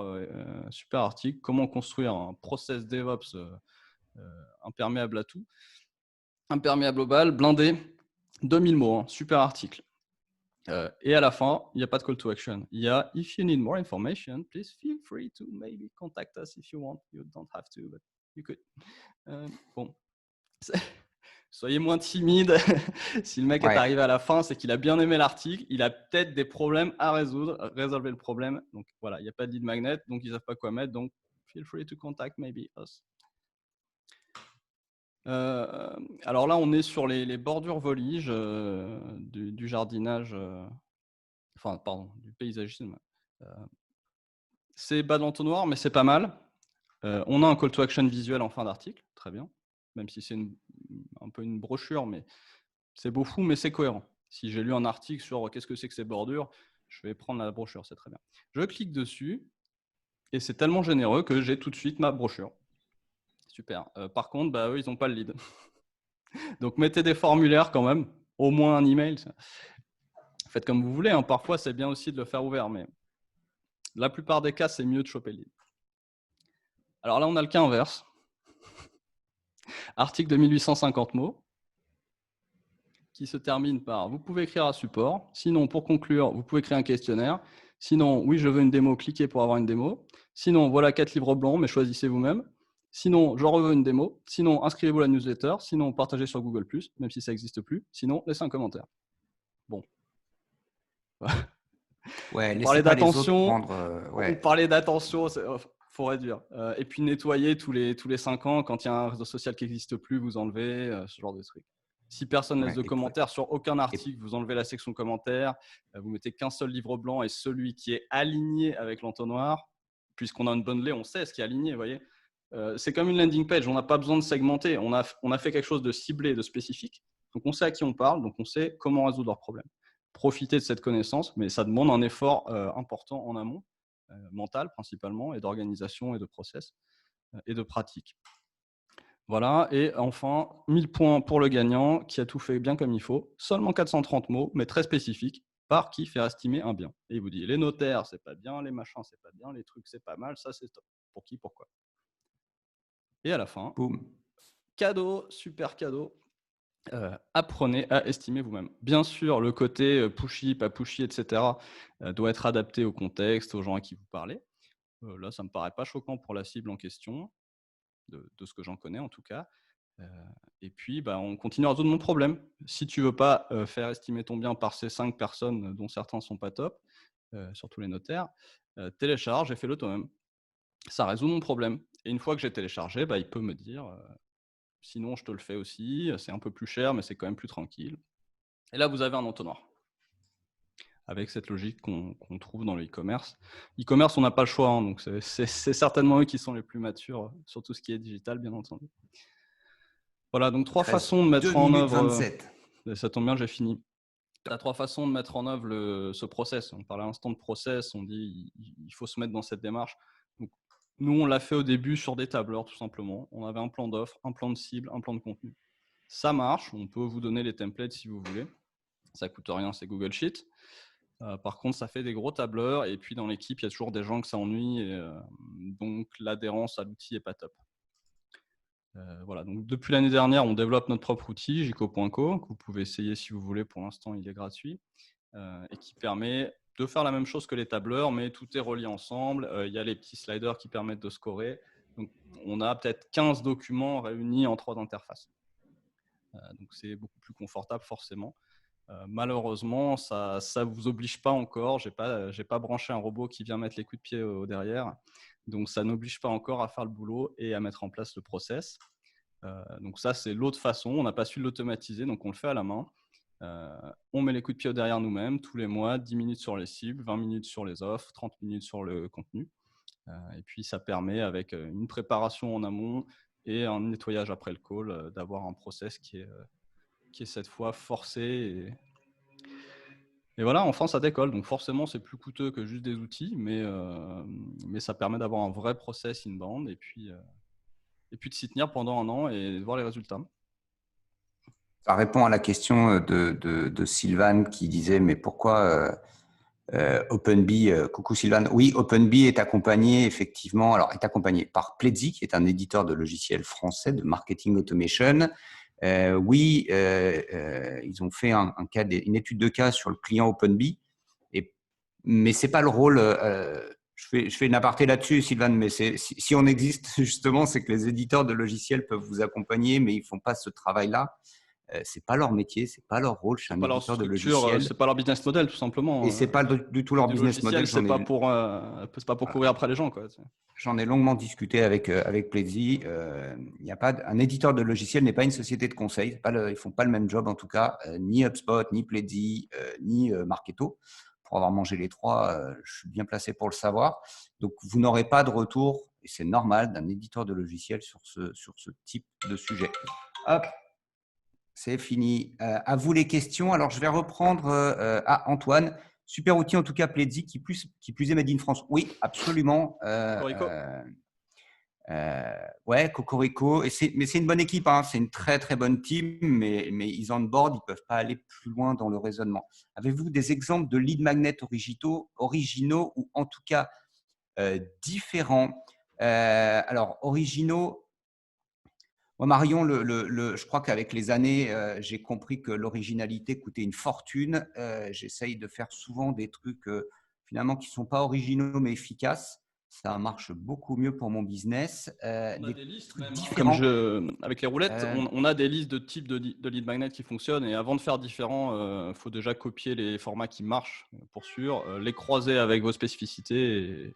article, comment construire un process DevOps imperméable à tout, imperméable au bal, blindé, 2000 mots, super article. Et à la fin, il n'y a pas de call to action. Il y a if you need more information, please feel free to maybe contact us if you want. You don't have to, but you could. Bon, soyez moins timide. Si le mec est arrivé à la fin, c'est qu'il a bien aimé l'article. Il a peut-être des problèmes à résoudre. Résolvez le problème. Donc voilà, il n'y a pas de lead magnet, donc ils ne savent pas quoi mettre. Donc feel free to contact maybe us. Alors là, on est sur les bordures voliges du jardinage. Du paysagisme. C'est bas de l'entonnoir, mais c'est pas mal. On a un call to action visuel en fin d'article, très bien. Même si c'est un peu une brochure, mais c'est beau fou, mais c'est cohérent. Si j'ai lu un article sur qu'est-ce que c'est que ces bordures, je vais prendre la brochure, c'est très bien. Je clique dessus, et c'est tellement généreux que j'ai tout de suite ma brochure. Super. Par contre, eux, ils n'ont pas le lead. Donc, mettez des formulaires quand même, au moins un email. Faites comme vous voulez, hein. Parfois, c'est bien aussi de le faire ouvert, mais la plupart des cas, c'est mieux de choper le lead. Alors là, on a le cas inverse. Article de 1850 mots qui se termine par « Vous pouvez écrire à support ». Sinon, pour conclure, vous pouvez créer un questionnaire. Sinon, oui, je veux une démo, cliquez pour avoir une démo. Sinon, voilà 4 livres blancs, mais choisissez vous-même. Sinon, j'en veux une démo. Sinon, inscrivez-vous à la newsletter. Sinon, partagez sur Google+, même si ça n'existe plus. Sinon, laissez un commentaire. Bon. Ouais, On laissez parlait pas les autres d'attention. prendre. On Ouais, parlait d'attention, faut réduire. Et puis nettoyer tous les 5 ans. Quand il y a un réseau social qui n'existe plus, vous enlevez ce genre de trucs. Si personne ne laisse ouais. de commentaires sur aucun Et- article, vous enlevez la section commentaires, vous mettez qu'un seul livre blanc et celui qui est aligné avec l'entonnoir, puisqu'on a une bundlée, on sait ce qui est aligné, vous voyez. C'est comme une landing page, on n'a pas besoin de segmenter, on a fait quelque chose de ciblé, de spécifique, donc on sait à qui on parle, donc on sait comment résoudre leurs problèmes. Profiter de cette connaissance, mais ça demande un effort important en amont, mental principalement, et d'organisation et de process et de pratique. Voilà, et enfin, 1000 points pour le gagnant qui a tout fait bien comme il faut. Seulement 430 mots, mais très spécifiques, par qui faire estimer un bien. Et il vous dit, les notaires, c'est pas bien, les machins, c'est pas bien, les trucs, c'est pas mal, ça, c'est top. Pour qui, pourquoi. Et à la fin, Boum. cadeau, super cadeau, apprenez à estimer vous-même. Bien sûr, le côté pushy, pas pushy, etc., doit être adapté au contexte, aux gens à qui vous parlez. Là, ça ne me paraît pas choquant pour la cible en question, de ce que j'en connais en tout cas. Et puis, on continue à résoudre mon problème. Si tu veux pas faire estimer ton bien par ces 5 personnes dont certains sont pas top, surtout les notaires, télécharge et fais-le toi-même. Ça résout mon problème. Et une fois que j'ai téléchargé, il peut me dire sinon je te le fais aussi, c'est un peu plus cher, mais c'est quand même plus tranquille. Et là, vous avez un entonnoir. Avec cette logique qu'on trouve dans le e-commerce. E-commerce, on n'a pas le choix, hein, donc c'est certainement eux qui sont les plus matures sur tout ce qui est digital, bien entendu. Voilà, donc 3 Il te reste façons de 2 mettre en minutes œuvre, 27. ça tombe bien, j'ai fini. Tu as 3 façons de mettre en œuvre ce process. On parle à l'instant de process, on dit il faut se mettre dans cette démarche. Donc, nous, on l'a fait au début sur des tableurs, tout simplement. On avait un plan d'offre, un plan de cible, un plan de contenu. Ça marche, on peut vous donner les templates si vous voulez. Ça coûte rien, c'est Google Sheet. Par contre, ça fait des gros tableurs et puis dans l'équipe, il y a toujours des gens que ça ennuie et donc l'adhérence à l'outil n'est pas top. Voilà, donc depuis l'année dernière, on développe notre propre outil, Jico.co, que vous pouvez essayer si vous voulez. Pour l'instant, il est gratuit et qui permet de faire la même chose que les tableurs, mais tout est relié ensemble. Il y a les petits sliders qui permettent de scorer. Donc, on a peut-être 15 documents réunis en 3 interfaces. Donc, c'est beaucoup plus confortable forcément. Malheureusement, ça ne vous oblige pas encore. Je n'ai pas branché un robot qui vient mettre les coups de pied au derrière. Donc, ça n'oblige pas encore à faire le boulot et à mettre en place le process. Donc ça, c'est l'autre façon. On n'a pas su l'automatiser, donc on le fait à la main. On met les coups de pied derrière nous-mêmes tous les mois, 10 minutes sur les cibles, 20 minutes sur les offres, 30 minutes sur le contenu. Et puis, ça permet, avec une préparation en amont et un nettoyage après le call, d'avoir un process qui est cette fois forcé. Et voilà, enfin, ça décolle. Donc forcément, c'est plus coûteux que juste des outils, mais ça permet d'avoir un vrai process inbound et puis de s'y tenir pendant 1 an et de voir les résultats. Ça répond à la question de Sylvain qui disait mais pourquoi OpenBee, coucou Sylvain. Oui, OpenBee est accompagné effectivement, alors est accompagné par Pledzi, qui est un éditeur de logiciels français de marketing automation. Oui, ils ont fait une étude de cas sur le client OpenBee, mais c'est pas le rôle. Je fais une aparté là-dessus, Sylvain, mais si on existe justement, c'est que les éditeurs de logiciels peuvent vous accompagner, mais ils font pas ce travail-là. C'est pas leur métier, c'est pas leur rôle chez C'est un pas leur éditeur de structure, logiciels. c'est pas leur business model, tout simplement. Et c'est pas du tout leur Du business model. logiciel, c'est pas pour courir après les gens, quoi. J'en ai longuement discuté avec Pledzi. Il n'y a pas un éditeur de logiciel n'est pas une société de conseil. Ils font pas le même job en tout cas. Ni HubSpot, ni Pledzi, ni Marketo. Pour avoir mangé les trois, je suis bien placé pour le savoir. Donc vous n'aurez pas de retour, et c'est normal, d'un éditeur de logiciel sur ce type de sujet. Hop, c'est fini. À vous les questions. Alors, je vais reprendre Antoine. Super outil, en tout cas, Pledzi, qui plus est Made in France. Oui, absolument. Cocorico. Ouais, Cocorico. Mais c'est une bonne équipe. Hein. C'est une très, très bonne team. Mais ils onboard, ils ne peuvent pas aller plus loin dans le raisonnement. Avez-vous des exemples de lead magnets originaux ou en tout cas différents Alors, originaux. Moi, Marion, je crois qu'avec les années, j'ai compris que l'originalité coûtait une fortune. J'essaye de faire souvent des trucs finalement qui ne sont pas originaux mais efficaces, ça marche beaucoup mieux pour mon business. On a Des des listes trucs même, différents. avec les roulettes, Euh, on a des listes de types de lead magnets qui fonctionnent. Et avant de faire différents, il faut déjà copier les formats qui marchent pour sûr, les croiser avec vos spécificités et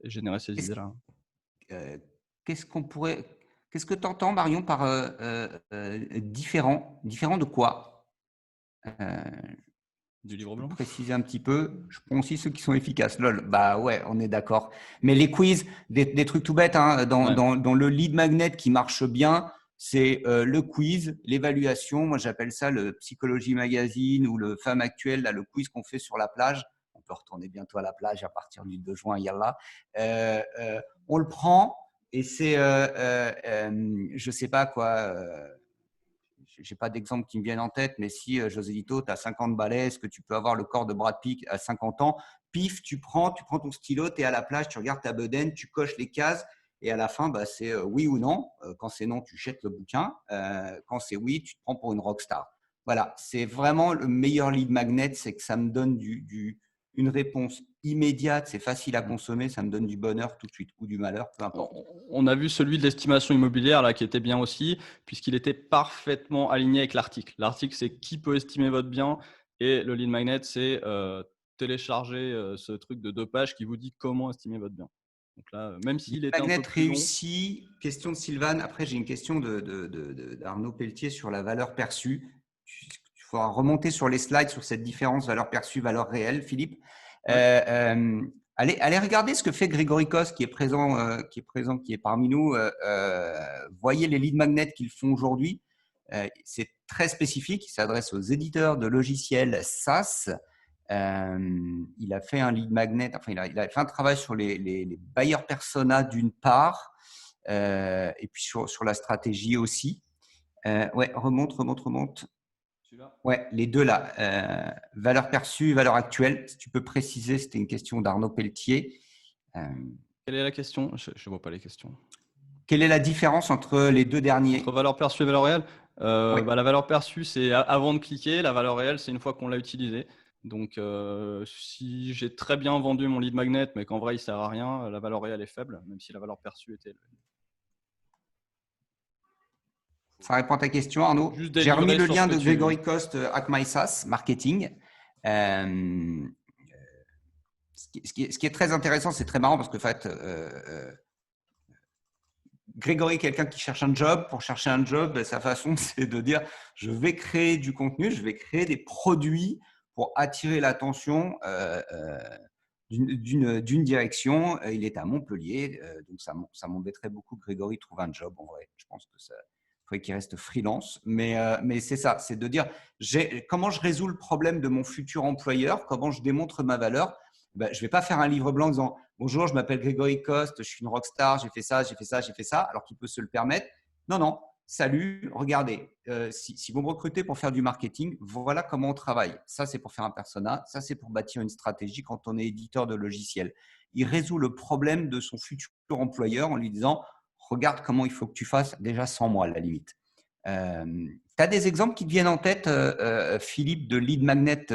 générer ces qu'est-ce, idées-là. euh, qu'est-ce que tu entends, Marion, par différent? Différent de quoi? Euh, Du Tu livre peux blanc. préciser un petit peu? Je prends aussi ceux qui sont efficaces. Lol. Bah ouais, on est d'accord. Mais les quiz, des trucs tout bêtes, hein, Ouais. dans le lead magnet qui marche bien, c'est le quiz, l'évaluation. Moi, j'appelle ça le Psychologie Magazine ou le Femme Actuelle, là, le quiz qu'on fait sur la plage. On peut retourner bientôt à la plage à partir du 2 juin, yallah. On le prend et c'est, je sais pas quoi. J'ai pas d'exemple qui me viennent en tête, mais si José Lito, tu as 50 balais, est-ce que tu peux avoir le corps de Brad Pitt à 50 ans? Pif, tu prends ton stylo, tu es à la plage, tu regardes ta bedaine, tu coches les cases et à la fin, bah, c'est oui ou non. Quand c'est non, tu jettes le bouquin. Quand c'est oui, tu te prends pour une rockstar. Voilà, c'est vraiment le meilleur lead magnet, c'est que ça me donne une réponse immédiate, c'est facile à consommer, ça me donne du bonheur tout de suite ou du malheur, peu importe. On a vu celui de l'estimation immobilière là qui était bien aussi, puisqu'il était parfaitement aligné avec l'article. L'article, c'est qui peut estimer votre bien, et le lead magnet, c'est télécharger ce truc de 2 pages qui vous dit comment estimer votre bien. Donc là, même s'il était un Magnet peu plus long. réussi. Question de Sylvane. Après, j'ai une question d'Arnaud Pelletier sur la valeur perçue. Il faudra remonter sur les slides sur cette différence valeur perçue, valeur réelle, Philippe. Ouais. Allez regarder ce que fait Grégory Coste, qui est présent, qui est parmi nous. Voyez les lead magnets qu'ils font aujourd'hui. C'est très spécifique. Il s'adresse aux éditeurs de logiciels SaaS. Il a fait un lead magnet, enfin, il a fait un travail sur les buyers persona d'une part, et puis sur la stratégie aussi. Ouais, remonte. Celui-là. Ouais, les deux là, valeur perçue, valeur actuelle. Si tu peux préciser, c'était une question d'Arnaud Pelletier. Quelle est la question? Je ne vois pas les questions. Quelle est la différence entre les deux Entre derniers? valeur perçue et valeur réelle, Oui, la valeur perçue, c'est avant de cliquer. La valeur réelle, c'est une fois qu'on l'a utilisé. Donc, si j'ai très bien vendu mon lead magnet, mais qu'en vrai, il ne sert à rien, la valeur réelle est faible, même si la valeur perçue était élevée. ça répond à ta question, Arnaud. Juste J'ai remis délivrer le sur ce lien que de tu… Grégory Coste, Hack My SaaS, marketing. Ce qui est très intéressant, c'est très marrant parce que en fait, Grégory est quelqu'un qui cherche un job. Pour chercher un job, sa façon, c'est de dire je vais créer du contenu, je vais créer des produits pour attirer l'attention d'une direction. Il est à Montpellier, donc ça m'embêterait beaucoup que Grégory trouve un job en vrai. Je pense que ça faudrait qu'il reste freelance. Mais c'est ça, c'est de dire comment je résous le problème de mon futur employeur, comment je démontre ma valeur. Ben, je ne vais pas faire un livre blanc en disant bonjour, je m'appelle Grégory Coste, je suis une rockstar, j'ai fait ça, alors qu'il peut se le permettre. Non, salut, regardez, si vous me recrutez pour faire du marketing, voilà comment on travaille. Ça, c'est pour faire un persona, ça, c'est pour bâtir une stratégie quand on est éditeur de logiciels. Il résout le problème de son futur employeur en lui disant regarde comment il faut que tu fasses déjà sans moi, à la limite. Tu as des exemples qui te viennent en tête, Philippe, de lead magnet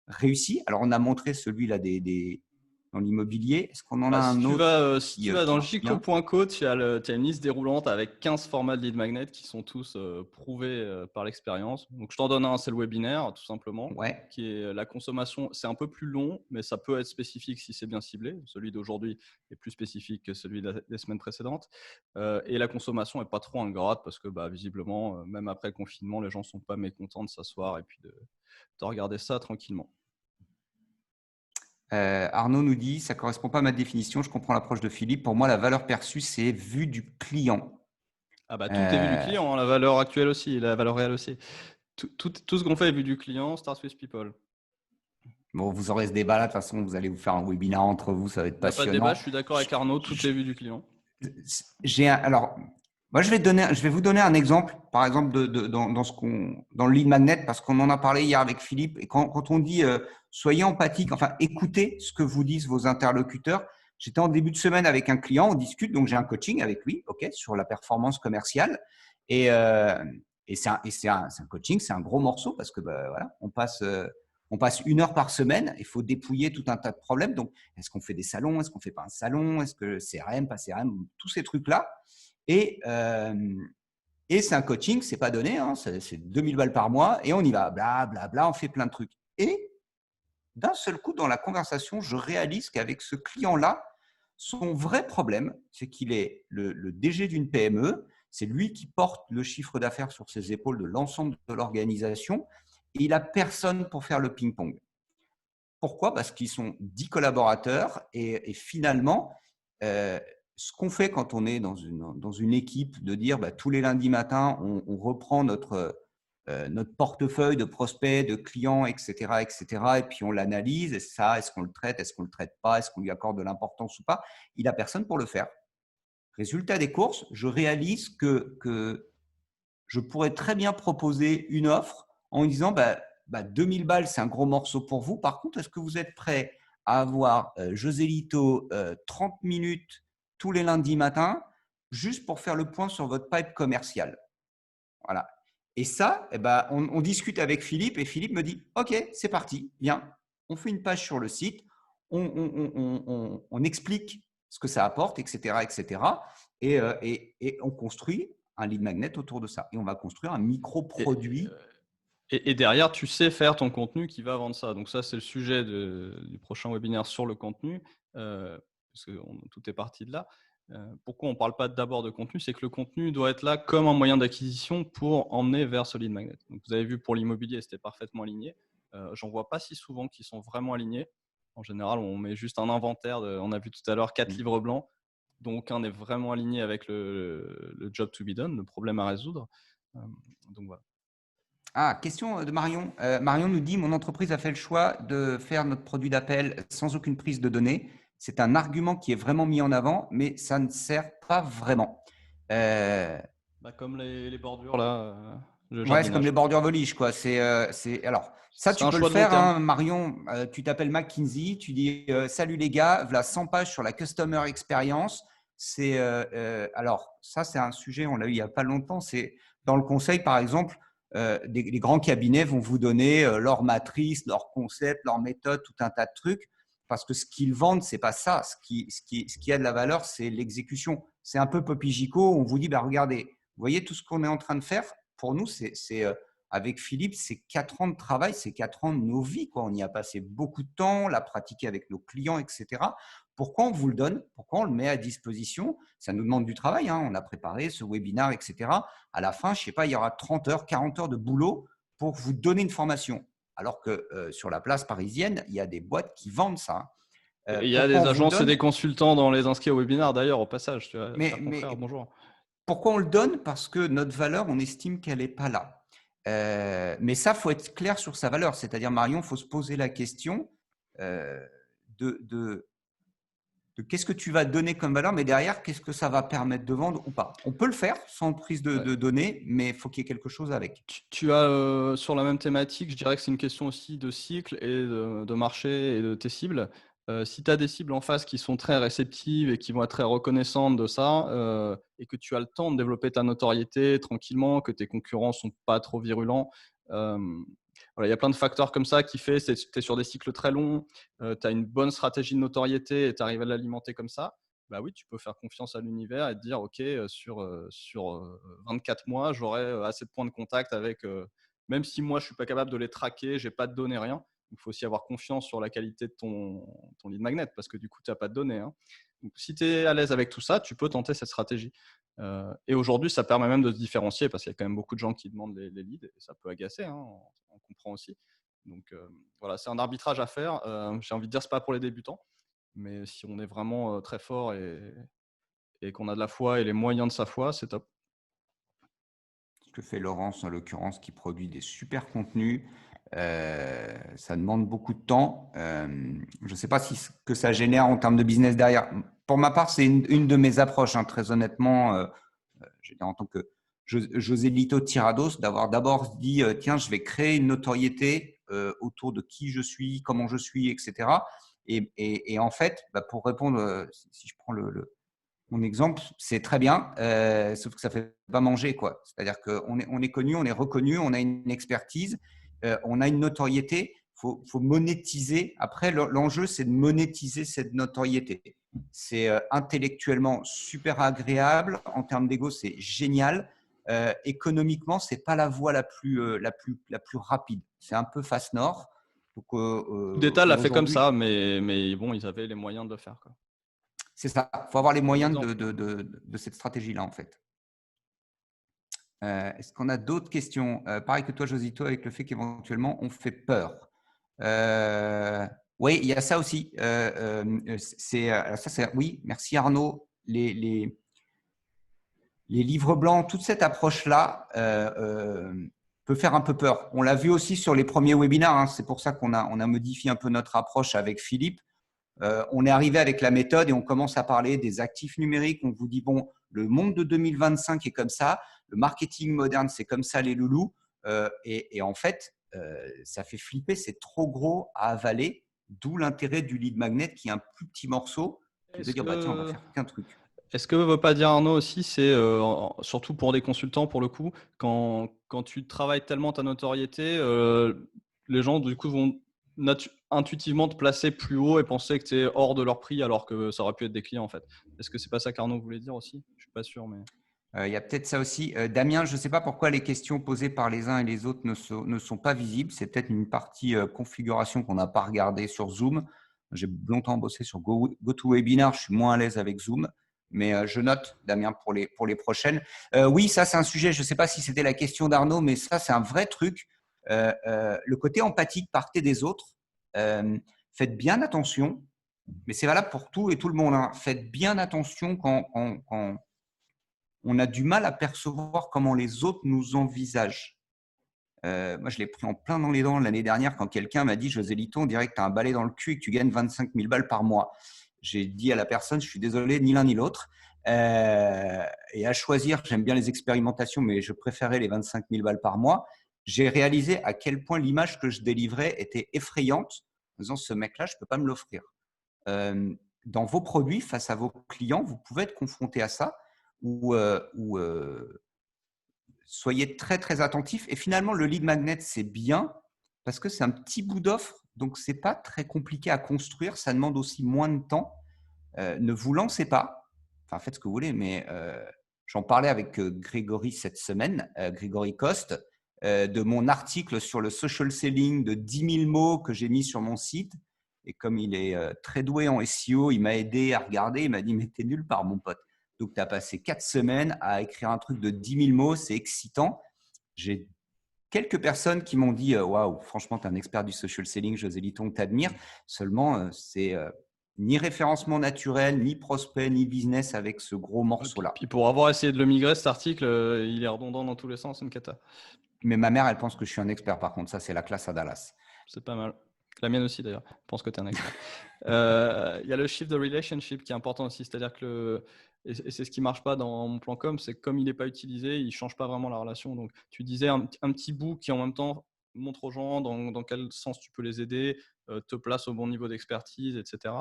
réussi? Alors, on a montré celui-là dans l'immobilier. Est-ce qu'on en a Si un tu autre vas, si tu vas qui dans marche bien? jico.co, tu as une liste déroulante avec 15 formats de lead magnet qui sont tous prouvés par l'expérience. Donc, je t'en donne un, c'est le webinaire, tout simplement, Ouais. qui est la consommation. C'est un peu plus long, mais ça peut être spécifique si c'est bien ciblé. Celui d'aujourd'hui est plus spécifique que celui des semaines précédentes. Et la consommation n'est pas trop ingrate parce que, visiblement, même après le confinement, les gens ne sont pas mécontents de s'asseoir et puis de regarder ça tranquillement. Arnaud nous dit ça ne correspond pas à ma définition. Je comprends l'approche de Philippe. Pour moi, la valeur perçue, c'est vue du client. Tout est vu du client, hein, la valeur actuelle aussi, la valeur réelle aussi. Tout ce qu'on fait est vu du client, Start with People. Bon, vous aurez ce débat là. De toute façon, vous allez vous faire un webinaire entre vous. Ça va être Il n'y a pas de débat, passionnant. je suis d'accord avec Arnaud, tout est vu du client. Alors, moi, je vais vous donner un exemple, par exemple, dans le lead magnet, parce qu'on en a parlé hier avec Philippe. Et quand on dit soyez empathique, enfin, écoutez ce que vous disent vos interlocuteurs. J'étais en début de semaine avec un client, on discute, donc j'ai un coaching avec lui, ok, sur la performance commerciale. Et c'est un coaching, c'est un gros morceau parce que voilà, on passe 1 heure par semaine. Il faut dépouiller tout un tas de problèmes. Donc, est-ce qu'on fait des salons? Est-ce qu'on ne fait pas un salon? Est-ce que CRM, pas CRM? Tous ces trucs-là. Et c'est un coaching, c'est pas donné. Hein, c'est 2000 balles par mois. Et on y va. Bla, bla, bla. On fait plein de trucs. Et d'un seul coup, dans la conversation, je réalise qu'avec ce client-là, son vrai problème, c'est qu'il est le DG d'une PME. C'est lui qui porte le chiffre d'affaires sur ses épaules de l'ensemble de l'organisation. Et il n'a personne pour faire le ping-pong. Pourquoi? Parce qu'ils sont 10 collaborateurs et finalement, ce qu'on fait quand on est dans une équipe, de dire tous les lundis matins, on reprend notre portefeuille de prospects, de clients, etc., etc., et puis on l'analyse. Et ça, est-ce qu'on le traite? Est-ce qu'on ne le traite pas? Est-ce qu'on lui accorde de l'importance ou pas? Il n'a personne pour le faire. Résultat des courses, je réalise que je pourrais très bien proposer une offre en disant 2000 balles, c'est un gros morceau pour vous. Par contre, est-ce que vous êtes prêt à avoir Joselito 30 minutes tous les lundis matins juste pour faire le point sur votre pipe commercial? Voilà. Et ça, on discute avec Philippe et Philippe me dit « Ok, c'est parti, bien. On fait une page sur le site, on explique ce que ça apporte, etc. etc. Et on construit un lead magnet autour de ça. Et on va construire un micro-produit. Et derrière, tu sais faire ton contenu qui va vendre ça. Donc ça, c'est le sujet du prochain webinaire sur le contenu, parce que tout est parti de là. Pourquoi on ne parle pas d'abord de contenu? C'est que le contenu doit être là comme un moyen d'acquisition pour emmener vers ce lead magnet. Donc vous avez vu pour l'immobilier, c'était parfaitement aligné. J'en vois pas si souvent qui sont vraiment alignés. En général, on met juste un inventaire. On a vu tout à l'heure 4 livres blancs, dont aucun n'est vraiment aligné avec le job to be done, le problème à résoudre. Donc voilà. Ah, question de Marion. Marion nous dit « Mon entreprise a fait le choix de faire notre produit d'appel sans aucune prise de données. C'est un argument qui est vraiment mis en avant, mais ça ne sert pas vraiment. » Comme les bordures, là, le Ouais, c'est comme jardinage. les bordures voliges, quoi. Alors, ça, C'est tu un peux le choix de long faire, terme. hein, Marion. Tu t'appelles McKinsey, tu dis Salut les gars, voilà 100 pages sur la customer experience. Alors, ça, c'est un sujet, on l'a eu il n'y a pas longtemps. C'est dans le conseil, par exemple, les grands cabinets vont vous donner leur matrice, leur concept, leur méthode, tout un tas de trucs. Parce que ce qu'ils vendent, c'est pas ça. Ce qui a de la valeur, c'est l'exécution. C'est un peu Poppy Gico. On vous dit, regardez, vous voyez tout ce qu'on est en train de faire. Pour nous, avec Philippe, c'est 4 ans de travail, c'est 4 ans de nos vies, quoi. On y a passé beaucoup de temps, l'a pratiqué avec nos clients, etc. Pourquoi on vous le donne? Pourquoi on le met à disposition? Ça nous demande du travail, hein. On a préparé ce webinaire, etc. À la fin, je ne sais pas, il y aura 30 heures, 40 heures de boulot pour vous donner une formation. Alors que sur la place parisienne, il y a des boîtes qui vendent ça. Il y a des agences et des consultants dans les inscrits au webinaire, d'ailleurs, au passage. Tu vois, cher confrère, bonjour. Pourquoi on le donne? Parce que notre valeur, on estime qu'elle n'est pas là. Mais ça, il faut être clair sur sa valeur. C'est-à-dire, Marion, il faut se poser la question de qu'est-ce que tu vas donner comme valeur, mais derrière, qu'est-ce que ça va permettre de vendre ou pas. On peut le faire sans prise de données, mais il faut qu'il y ait quelque chose avec. Tu as, sur la même thématique, je dirais que c'est une question aussi de cycle et de marché et de tes cibles. Si tu as des cibles en face qui sont très réceptives et qui vont être très reconnaissantes de ça, et que tu as le temps de développer ta notoriété tranquillement, que tes concurrents ne sont pas trop virulents, voilà, il y a plein de facteurs comme ça qui fait que tu es sur des cycles très longs, tu as une bonne stratégie de notoriété et tu arrives à l'alimenter comme ça. Bah oui, tu peux faire confiance à l'univers et te dire, OK, sur 24 mois, j'aurai assez de points de contact avec, même si moi, je ne suis pas capable de les traquer, je n'ai pas de données, rien. Il faut aussi avoir confiance sur la qualité de ton lead magnet parce que du coup, tu n'as pas de données. Hein. Donc, si tu es à l'aise avec tout ça, tu peux tenter cette stratégie. Et aujourd'hui, ça permet même de se différencier parce qu'il y a quand même beaucoup de gens qui demandent les leads et ça peut agacer, hein, on comprend aussi. Donc, voilà, c'est un arbitrage à faire. J'ai envie de dire, ce n'est pas pour les débutants. Mais si on est vraiment très fort et qu'on a de la foi et les moyens de sa foi, c'est top. Ce que fait Laurence, en l'occurrence, qui produit des super contenus, ça demande beaucoup de temps. Je ne sais pas ce que ça génère en termes de business derrière. Pour ma part, c'est une de mes approches, hein, très honnêtement. En tant que Joselito Tirados, d'avoir d'abord dit tiens, je vais créer une notoriété autour de qui je suis, comment je suis, etc. Et en fait, pour répondre, si je prends mon exemple, c'est très bien, sauf que ça ne fait pas manger, quoi. C'est-à-dire qu'on est connu, on est reconnu, on a une expertise, on a une notoriété. faut monétiser. Après, l'enjeu, c'est de monétiser cette notoriété. C'est intellectuellement super agréable. En termes d'ego, c'est génial. Économiquement, c'est pas la voie la plus rapide. C'est un peu face nord. Donc, Coup d'État mais l'a fait comme aujourd'hui, ça, mais bon, ils avaient les moyens de le faire, quoi. c'est ça. Il faut avoir les Bon moyens exemple. de cette stratégie-là, en fait. Est-ce qu'on a d'autres questions? Pareil que toi, Josito, avec le fait qu'éventuellement, on fait peur. Oui, il y a ça aussi. Oui, merci Arnaud. Les livres blancs, toute cette approche-là peut faire un peu peur. On l'a vu aussi sur les premiers webinaires. Hein. C'est pour ça qu'on a modifié un peu notre approche avec Philippe. On est arrivé avec la méthode et on commence à parler des actifs numériques. On vous dit, bon, le monde de 2025 est comme ça, le marketing moderne, c'est comme ça, les loulous. Et en fait, ça fait flipper, c'est trop gros à avaler, d'où l'intérêt du lead magnet qui est un plus petit morceau, qui est de Est-ce dire, bah, tiens, on va que faire qu'un truc. Est-ce que veut pas dire Arnaud aussi, c'est surtout pour des consultants pour le coup, quand tu travailles tellement ta notoriété, les gens du coup vont intuitivement te placer plus haut et penser que tu es hors de leur prix alors que ça aurait pu être des clients en fait. Est-ce que c'est pas ça qu'Arnaud voulait dire aussi? Je suis pas sûr, mais. Il y a peut-être ça aussi. Damien, je ne sais pas pourquoi les questions posées par les uns et les autres ne sont pas visibles. C'est peut-être une partie configuration qu'on n'a pas regardée sur Zoom. J'ai longtemps bossé sur GoToWebinar. Je suis moins à l'aise avec Zoom. Mais je note, Damien, pour les prochaines. Oui, ça, c'est un sujet. Je ne sais pas si c'était la question d'Arnaud, mais ça, c'est un vrai truc. Le côté empathique, partez des autres. Faites bien attention, mais c'est valable pour tout et tout le monde. Hein. Faites bien attention quand on a du mal à percevoir comment les autres nous envisagent. Moi, je l'ai pris en plein dans les dents l'année dernière quand quelqu'un m'a dit, José Lito, on dirait que tu as un balai dans le cul et que tu gagnes 25 000 balles par mois. J'ai dit à la personne, je suis désolé, ni l'un ni l'autre. Et à choisir, j'aime bien les expérimentations, mais je préférais les 25 000 balles par mois. J'ai réalisé à quel point l'image que je délivrais était effrayante en disant, ce mec-là, je ne peux pas me l'offrir. Dans vos produits, face à vos clients, vous pouvez être confronté à ça ou soyez très, très attentifs. Et finalement, le lead magnet, c'est bien parce que c'est un petit bout d'offre, donc ce n'est pas très compliqué à construire. Ça demande aussi moins de temps. Ne vous lancez pas. Enfin, faites ce que vous voulez, mais j'en parlais avec Grégory cette semaine, Grégory Coste, de mon article sur le social selling de 10 000 mots que j'ai mis sur mon site. Et comme il est très doué en SEO, il m'a aidé à regarder. Il m'a dit, mais t'es nulle part, mon pote. Donc, tu as passé 4 semaines à écrire un truc de 10 000 mots. C'est excitant. J'ai quelques personnes qui m'ont dit, waouh, franchement, tu es un expert du social selling, José Liton, t'admire. Seulement, c'est ni référencement naturel, ni prospect, ni business avec ce gros morceau-là. Puis pour avoir essayé de le migrer, cet article, il est redondant dans tous les sens, c'est une cata. Mais ma mère, elle pense que je suis un expert, par contre. Ça, c'est la classe à Dallas. C'est pas mal. La mienne aussi d'ailleurs. Je pense que tu es un expert. Il y a le shift de relationship qui est important aussi. C'est-à-dire que, et c'est ce qui marche pas dans mon plan com, c'est que comme il n'est pas utilisé, il change pas vraiment la relation. Donc tu disais un petit bout qui en même temps montre aux gens dans quel sens tu peux les aider, te place au bon niveau d'expertise, etc.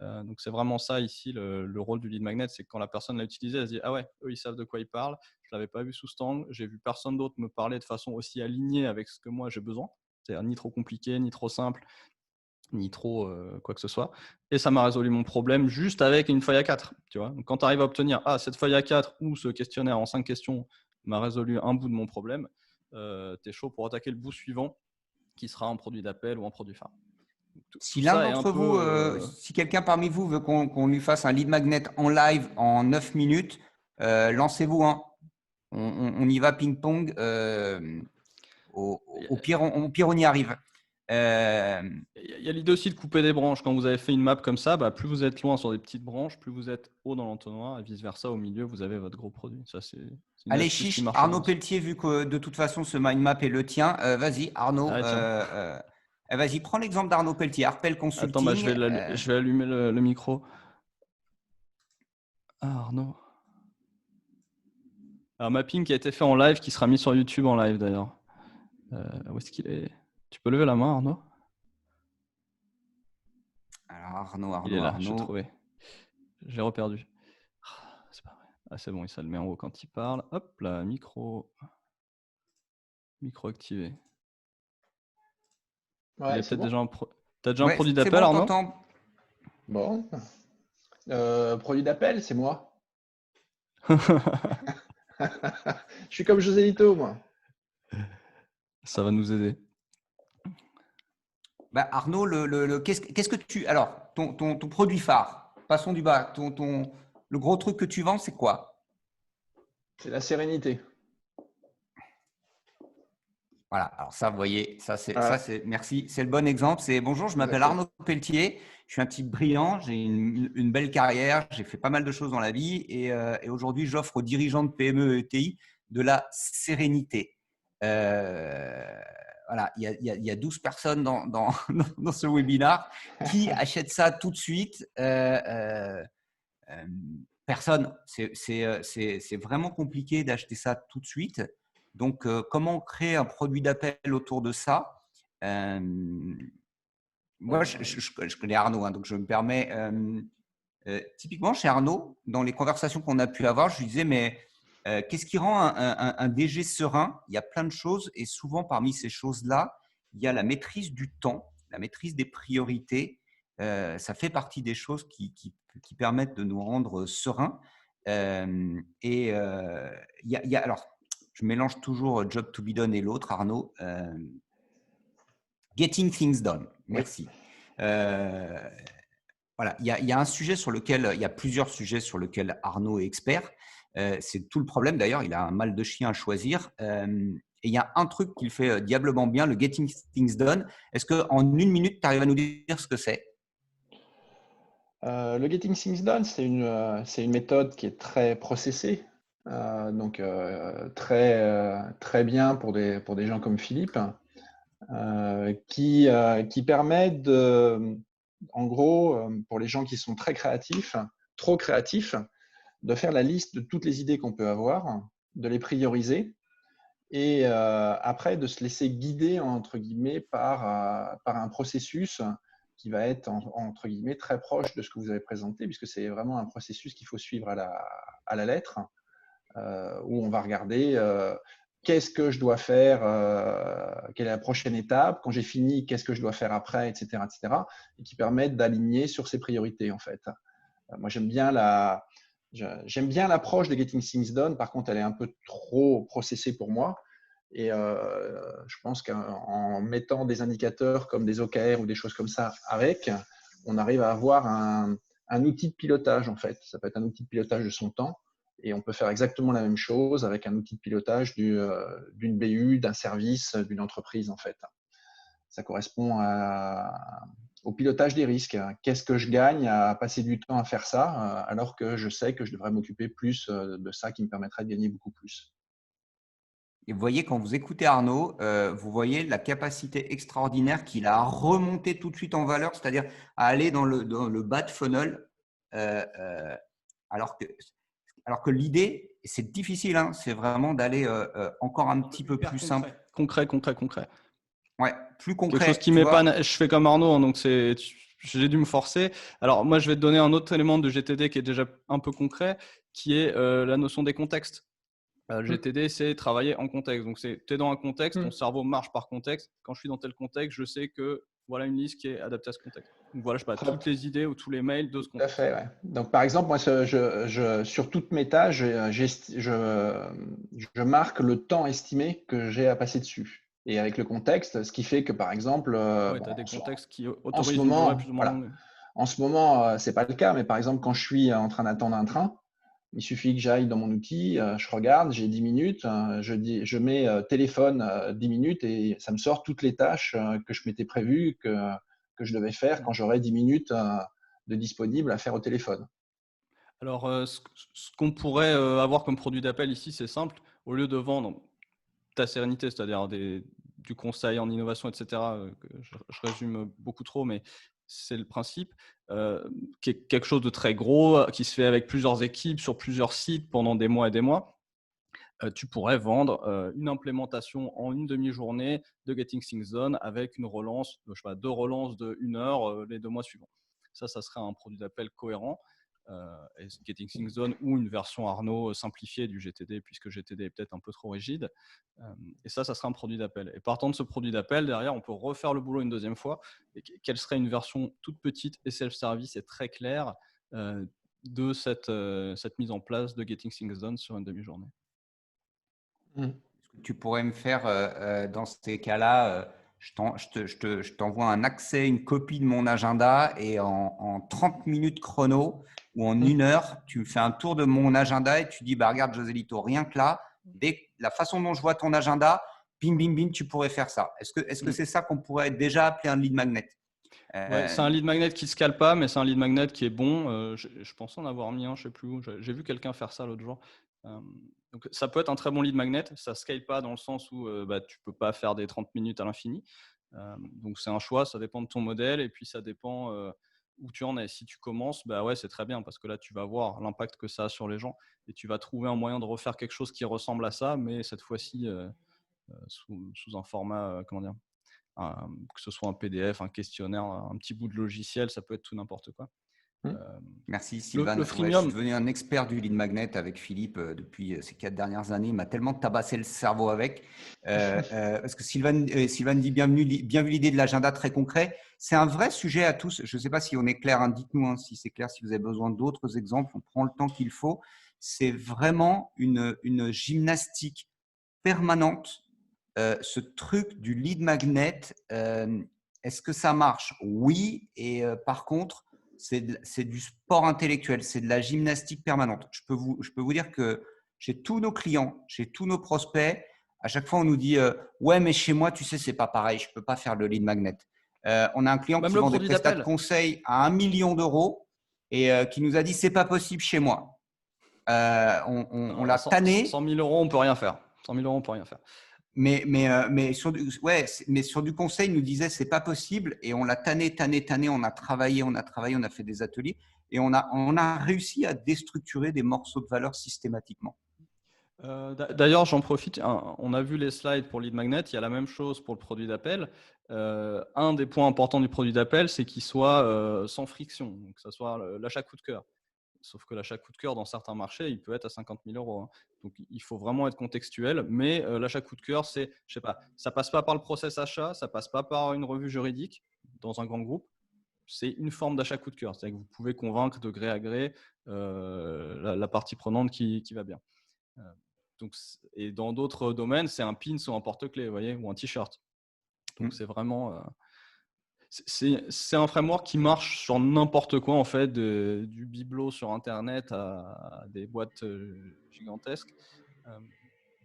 Donc c'est vraiment ça ici le rôle du lead magnet, c'est que quand la personne l'a utilisé, elle se dit ah ouais, eux ils savent de quoi ils parlent, je l'avais pas vu sous cet angle, j'ai vu personne d'autre me parler de façon aussi alignée avec ce que moi j'ai besoin, c'est-à-dire ni trop compliqué, ni trop simple, ni trop quoi que ce soit, et ça m'a résolu mon problème juste avec une feuille A4, tu vois. Donc quand tu arrives à obtenir cette feuille A4 ou ce questionnaire en 5 questions m'a résolu un bout de mon problème, tu es chaud pour attaquer le bout suivant qui sera un produit d'appel ou un produit phare. Si Tout l'un ça est un d'entre vous, peu si quelqu'un parmi vous veut qu'on lui fasse un lead magnet en live en 9 minutes, lancez-vous. Hein. On y va ping-pong. Au pire, on y arrive. Il y a l'idée aussi de couper des branches. Quand vous avez fait une map comme ça, plus vous êtes loin sur des petites branches, plus vous êtes haut dans l'entonnoir, et vice-versa, au milieu, vous avez votre gros produit. Ça, c'est une Allez, astuce qui chiche, marche bien Arnaud aussi. Pelletier, vu que de toute façon, ce mind map est le tien, vas-y, Arnaud. Ah, tiens. Vas-y, prends l'exemple d'Arnaud Pelletier, Arpel Attends, Consulting. je vais allumer le micro. Ah, Arnaud. Un mapping qui a été fait en live, qui sera mis sur YouTube en live d'ailleurs. Où est-ce qu'il est? Tu peux lever la main, Arnaud? Alors, Il est là, je l'ai Arnaud. trouvé. Je l'ai reperdu. C'est pas vrai. Ah, c'est bon, ça le met en haut quand il parle. Hop là, micro activé. Il y Ouais, a c'est peut-être bon. T'as déjà un Ouais, produit c'est d'appel, bon, Arnaud? t'entends. Bon. Produit d'appel, c'est moi. Je suis comme José Lito, moi. Ça va nous aider. Bah, Arnaud, qu'est-ce que tu… Alors, ton produit phare, passons du bas. Le gros truc que tu vends, c'est quoi? C'est la sérénité. Voilà, alors ça, vous voyez, Voilà, merci, c'est le bon exemple. C'est bonjour, je m'appelle exactement. Arnaud Pelletier, je suis un type brillant, j'ai une belle carrière, j'ai fait pas mal de choses dans la vie et aujourd'hui, j'offre aux dirigeants de PME et ETI de la sérénité. Voilà, il y a 12 personnes dans ce webinaire qui achètent ça tout de suite. Euh, Personne. C'est vraiment compliqué d'acheter ça tout de suite. Donc, comment créer un produit d'appel autour de ça? euh, Moi, je connais Arnaud, hein, donc je me permets. Typiquement, chez Arnaud, dans les conversations qu'on a pu avoir, je lui disais, mais qu'est-ce qui rend un DG serein? Il y a plein de choses et souvent, parmi ces choses-là, il y a la maîtrise du temps, la maîtrise des priorités. Ça fait partie des choses qui permettent de nous rendre sereins. Alors, je mélange toujours Job to be done et l'autre, Arnaud. Getting things done. Oui. Merci. Voilà, il y a un sujet sur lequel, il y a plusieurs sujets sur lesquels Arnaud est expert. C'est tout le problème d'ailleurs, il a un mal de chien à choisir. Et il y a un truc qu'il fait diablement bien, le Getting Things Done. Est-ce qu'en une minute, tu arrives à nous dire ce que c'est? Le Getting Things Done, c'est une méthode qui est très processée, donc très bien pour des gens comme Philippe, qui permet en gros, pour les gens qui sont très créatifs, trop créatifs, de faire la liste de toutes les idées qu'on peut avoir, de les prioriser et après de se laisser guider entre guillemets par un processus qui va être entre guillemets très proche de ce que vous avez présenté, puisque c'est vraiment un processus qu'il faut suivre à la lettre, où on va regarder qu'est-ce que je dois faire, quelle est la prochaine étape, quand j'ai fini, qu'est-ce que je dois faire après, etc., etc., et qui permettent d'aligner sur ses priorités en fait. Moi, j'aime bien l'approche de Getting Things Done. Par contre, elle est un peu trop processée pour moi. Et je pense qu'en mettant des indicateurs comme des OKR ou des choses comme ça avec, on arrive à avoir un outil de pilotage en fait. Ça peut être un outil de pilotage de son temps. Et on peut faire exactement la même chose avec un outil de pilotage d'une BU, d'un service, d'une entreprise en fait. Ça correspond au pilotage des risques. Qu'est-ce que je gagne à passer du temps à faire ça, alors que je sais que je devrais m'occuper plus de ça qui me permettrait de gagner beaucoup plus. Et vous voyez, quand vous écoutez Arnaud, vous voyez la capacité extraordinaire qu'il a à remonter tout de suite en valeur, c'est-à-dire à aller dans le bas de funnel, alors que l'idée, c'est difficile, hein, c'est vraiment d'aller encore un petit peu plus simple. Concret. Ouais, plus Quelque chose concret, qui tu vois. m'épanne, je fais comme Arnaud, hein, donc j'ai dû me forcer. Alors moi, je vais te donner un autre élément de GTD qui est déjà un peu concret, qui est la notion des contextes. Le GTD, c'est travailler en contexte. Donc, tu es dans un contexte, ton cerveau marche par contexte. Quand je suis dans tel contexte, je sais que voilà une liste qui est adaptée à ce contexte. Donc, voilà, je sais pas, toutes les idées ou tous les mails de ce Tout à contexte. fait, ouais. Donc, par exemple, moi, sur toutes mes tâches, je marque le temps estimé que j'ai à passer dessus. Et avec le contexte, ce qui fait que, par exemple, Ouais, tu as des contextes qui en ce autorisent une durée plus moment, ou moins voilà, longue. en ce moment, c'est pas le cas, mais par exemple, quand je suis en train d'attendre un train, il suffit que j'aille dans mon outil, je regarde, j'ai 10 minutes, je mets téléphone 10 minutes et ça me sort toutes les tâches que je m'étais prévues que je devais faire quand j'aurais 10 minutes de disponible à faire au téléphone. Alors, ce qu'on pourrait avoir comme produit d'appel ici, c'est simple. Au lieu de vendre ta sérénité, c'est-à-dire du conseil en innovation, etc., que je résume beaucoup trop, mais c'est le principe, qui est quelque chose de très gros, qui se fait avec plusieurs équipes sur plusieurs sites pendant des mois et des mois. Tu pourrais vendre une implémentation en une demi-journée de Getting Things Done avec une relance, je sais pas, 2 relances de 1 heure les 2 mois suivants. Ça serait un produit d'appel cohérent. et Getting Things Done ou une version Arnaud simplifiée du GTD, puisque GTD est peut-être un peu trop rigide. Et ça sera un produit d'appel. Et partant de ce produit d'appel, derrière, on peut refaire le boulot une deuxième fois. Et quelle serait une version toute petite et self-service et très claire de cette mise en place de Getting Things Done sur une demi-journée. Tu pourrais me faire, dans ces cas-là, je t'envoie un accès, une copie de mon agenda et en 30 minutes chrono ou en 1 heure, tu me fais un tour de mon agenda et tu dis, bah, regarde Joselito, rien que là, la façon dont je vois ton agenda, bim, bim, bim, tu pourrais faire ça. Est-ce que c'est ça qu'on pourrait déjà appeler un lead magnet? Ouais, c'est un lead magnet qui ne se cale pas, mais c'est un lead magnet qui est bon. Je pense en avoir mis un, je ne sais plus où. J'ai vu quelqu'un faire ça l'autre jour. Donc, ça peut être un très bon lead magnet. Ça ne scale pas dans le sens où tu ne peux pas faire des 30 minutes à l'infini. Donc, c'est un choix. Ça dépend de ton modèle et puis ça dépend où tu en es. Si tu commences, ouais, c'est très bien parce que là, tu vas voir l'impact que ça a sur les gens et tu vas trouver un moyen de refaire quelque chose qui ressemble à ça, mais cette fois-ci sous un format, comment dire, que ce soit un PDF, un questionnaire, un petit bout de logiciel, ça peut être tout n'importe quoi. Merci Sylvain. Le Je freemium, suis devenu un expert du lead magnet avec Philippe depuis ces 4 dernières années. Il m'a tellement tabassé le cerveau avec. Parce que Sylvain dit bien vu l'idée de l'agenda très concret. C'est un vrai sujet à tous. Je ne sais pas si on est clair. Hein, dites-nous si c'est clair, si vous avez besoin d'autres exemples. On prend le temps qu'il faut. C'est vraiment une gymnastique permanente. Ce truc du lead magnet, est-ce que ça marche? Oui. Et par contre, c'est du sport intellectuel, c'est de la gymnastique permanente. Je peux vous dire que chez tous nos clients, chez tous nos prospects, à chaque fois, on nous dit ouais, mais chez moi, tu sais, c'est pas pareil, je peux pas faire le lead magnet. On a un client même qui le vend des produit prestats de d'appel. conseil à 1 million d'euros et qui nous a dit c'est pas possible chez moi. On l'a tanné. 100 000 euros, on peut rien faire. 100 000 euros, on peut rien faire. Mais sur du conseil, il nous disait c'est pas possible et on l'a tanné, on a travaillé, on a fait des ateliers et on a réussi à déstructurer des morceaux de valeur systématiquement. D'ailleurs, j'en profite, on a vu les slides pour lead magnet, il y a la même chose pour le produit d'appel. Un des points importants du produit d'appel, c'est qu'il soit sans friction, donc que ce soit l'achat coup de cœur. Sauf que l'achat coup de cœur dans certains marchés, il peut être à 50 000 euros. Hein. Donc, il faut vraiment être contextuel. Mais l'achat coup de cœur, c'est, je sais pas, ça passe pas par le process achat, ça passe pas par une revue juridique dans un grand groupe. C'est une forme d'achat coup de cœur. C'est-à-dire que vous pouvez convaincre de gré à gré la partie prenante qui va bien. Et dans d'autres domaines, c'est un pin ou un porte-clés, vous voyez, ou un t-shirt. Donc, c'est vraiment… C'est un framework qui marche sur n'importe quoi, en fait, du bibelot sur Internet à des boîtes gigantesques.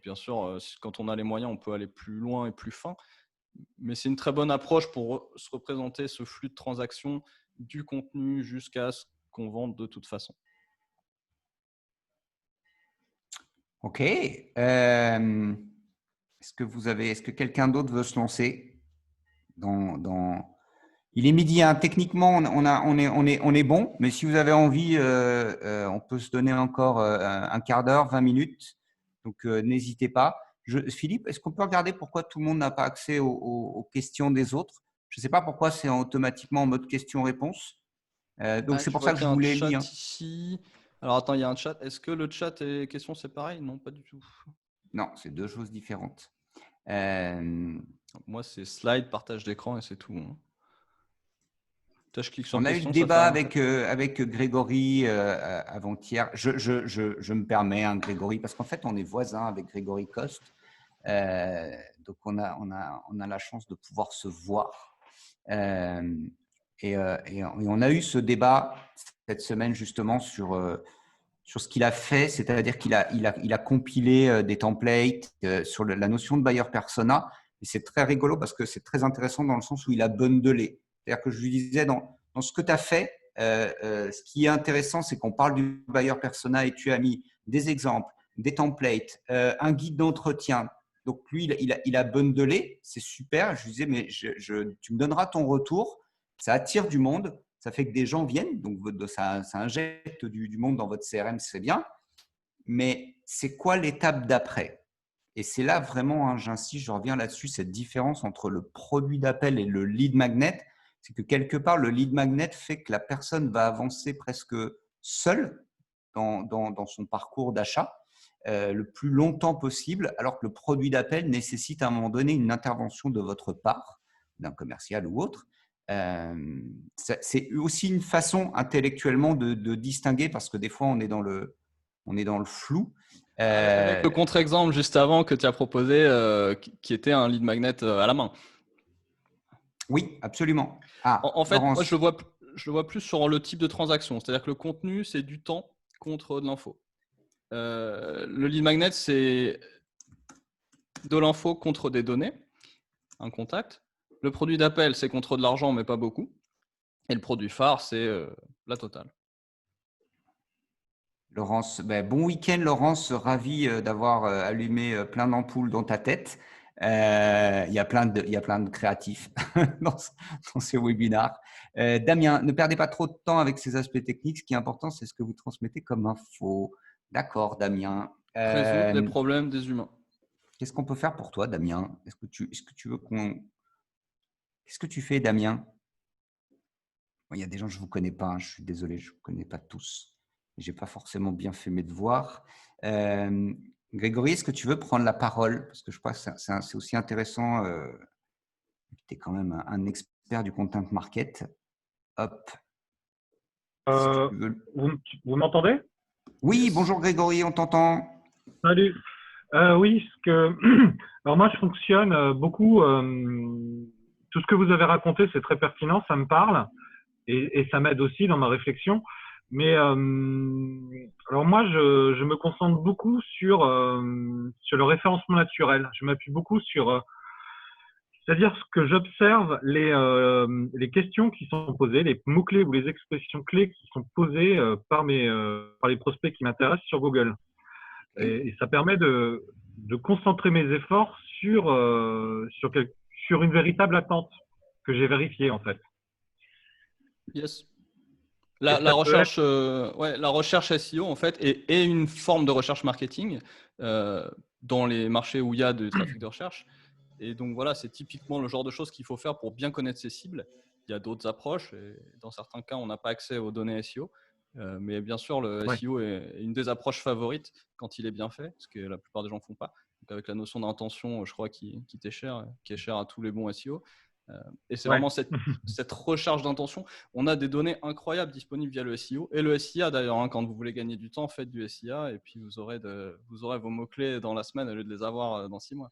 Bien sûr, quand on a les moyens, on peut aller plus loin et plus fin. Mais c'est une très bonne approche pour se représenter ce flux de transactions du contenu jusqu'à ce qu'on vende de toute façon. Ok. Est-ce que quelqu'un d'autre veut se lancer Il est midi, hein. Techniquement, on est bon, mais si vous avez envie, on peut se donner encore un quart d'heure, 20 minutes. Donc, n'hésitez pas. Philippe, est-ce qu'on peut regarder pourquoi tout le monde n'a pas accès aux questions des autres? Je ne sais pas pourquoi c'est automatiquement en mode question-réponse. Donc, c'est pour ça que je voulais lire. Ici. Alors, attends, il y a un chat. Est-ce que le chat et questions, c'est pareil? Non, pas du tout. Non, c'est 2 choses différentes. Moi, c'est slide, partage d'écran et c'est tout. Hein. Je clique sur On a eu question, le ça débat fait rien, avec Grégory avant-hier. Je me permets, hein, Grégory, parce qu'en fait, on est voisins avec Grégory Coste. Donc, on a la chance de pouvoir se voir. Et on a eu ce débat cette semaine justement sur ce qu'il a fait, c'est-à-dire qu'il a compilé des templates sur la notion de buyer persona. Et c'est très rigolo parce que c'est très intéressant dans le sens où il a bundlé. C'est-à-dire que je lui disais, dans ce que tu as fait, ce qui est intéressant, c'est qu'on parle du buyer persona et tu as mis des exemples, des templates, un guide d'entretien. Donc, lui, il a bundlé, c'est super. Je lui disais, mais tu me donneras ton retour. Ça attire du monde, ça fait que des gens viennent, donc ça injecte du monde dans votre CRM, c'est bien. Mais c'est quoi l'étape d'après? Et c'est là vraiment, hein, j'insiste, je reviens là-dessus, cette différence entre le produit d'appel et le lead magnet, c'est que quelque part, le lead magnet fait que la personne va avancer presque seul dans son parcours d'achat le plus longtemps possible, alors que le produit d'appel nécessite à un moment donné une intervention de votre part, d'un commercial ou autre. C'est aussi une façon intellectuellement de distinguer, parce que des fois on est dans le flou. Avec le contre-exemple juste avant que tu as proposé, qui était un lead magnet à la main. Oui, absolument. En fait, Laurence. moi je le vois plus sur le type de transaction, c'est-à-dire que le contenu, c'est du temps contre de l'info. Le lead magnet, c'est de l'info contre des données, un contact. Le produit d'appel, c'est contre de l'argent, mais pas beaucoup. Et le produit phare, c'est la totale. Laurence, bon week-end Laurence, ravi d'avoir allumé plein d'ampoules dans ta tête. Il y a plein de créatifs dans ces webinars. Damien, ne perdez pas trop de temps avec ces aspects techniques. Ce qui est important, c'est ce que vous transmettez comme info. D'accord, Damien. Résoudre les problèmes des humains. Qu'est-ce qu'on peut faire pour toi, Damien? Est-ce que tu veux qu'on… Qu'est-ce que tu fais, Damien? Il y a des gens, je ne vous connais pas. Je suis désolé, je ne vous connais pas tous. Je n'ai pas forcément bien fait mes devoirs. Grégory, est-ce que tu veux prendre la parole? Parce que je crois que c'est aussi intéressant. Tu es quand même un expert du content market. Hop. Vous m'entendez? Oui, bonjour Grégory, on t'entend. Salut. Oui, alors moi, je fonctionne beaucoup. Tout ce que vous avez raconté, c'est très pertinent, ça me parle et ça m'aide aussi dans ma réflexion. Mais alors moi, je me concentre beaucoup sur le référencement naturel. Je m'appuie beaucoup sur, c'est-à-dire ce que j'observe, les questions qui sont posées, les mots-clés ou les expressions clés qui sont posées par les prospects qui m'intéressent sur Google. Et ça permet de concentrer mes efforts sur une véritable attente que j'ai vérifiée en fait. Yes. La recherche SEO en fait est une forme de recherche marketing dans les marchés où il y a du trafic de recherche. Et donc voilà, c'est typiquement le genre de choses qu'il faut faire pour bien connaître ses cibles. Il y a d'autres approches et dans certains cas, on n'a pas accès aux données SEO. Mais bien sûr, le SEO est une des approches favorites quand il est bien fait, ce que la plupart des gens ne font pas. Donc avec la notion d'intention, je crois, qui est chère à tous les bons SEO. Et c'est vraiment cette recherche d'intention. On a des données incroyables disponibles via le SEO et le SIA d'ailleurs. Quand vous voulez gagner du temps, faites du SIA et puis vous aurez vos mots-clés dans la semaine au lieu de les avoir dans 6 mois.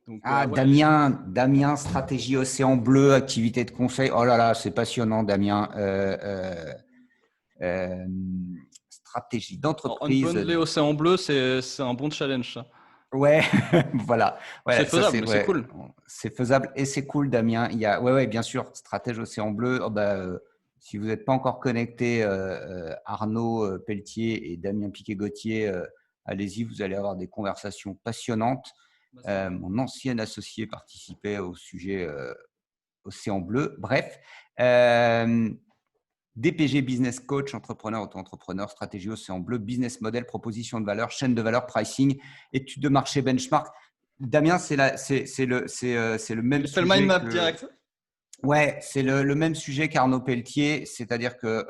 Donc, Damien, stratégie Océan Bleu, activité de conseil. Oh là là, c'est passionnant, Damien. Stratégie d'entreprise. Unbundler Océan Bleu, c'est un bon challenge, ça. Ouais, voilà. C'est faisable, mais c'est cool. C'est faisable et c'est cool, Damien. Il y a, bien sûr, stratège Océan Bleu. Si vous n'êtes pas encore connecté, Arnaud Pelletier et Damien Piquet-Gauthier, allez-y, vous allez avoir des conversations passionnantes. Mon ancien associé participait au sujet Océan Bleu. Bref, DPG Business Coach, entrepreneur, auto-entrepreneur, stratégie Océan Bleu, business model, proposition de valeur, chaîne de valeur, pricing, étude de marché, benchmark. Damien, c'est le même sujet. Le mind map direct. Ouais, c'est le même sujet qu'Arnaud Pelletier, c'est-à-dire que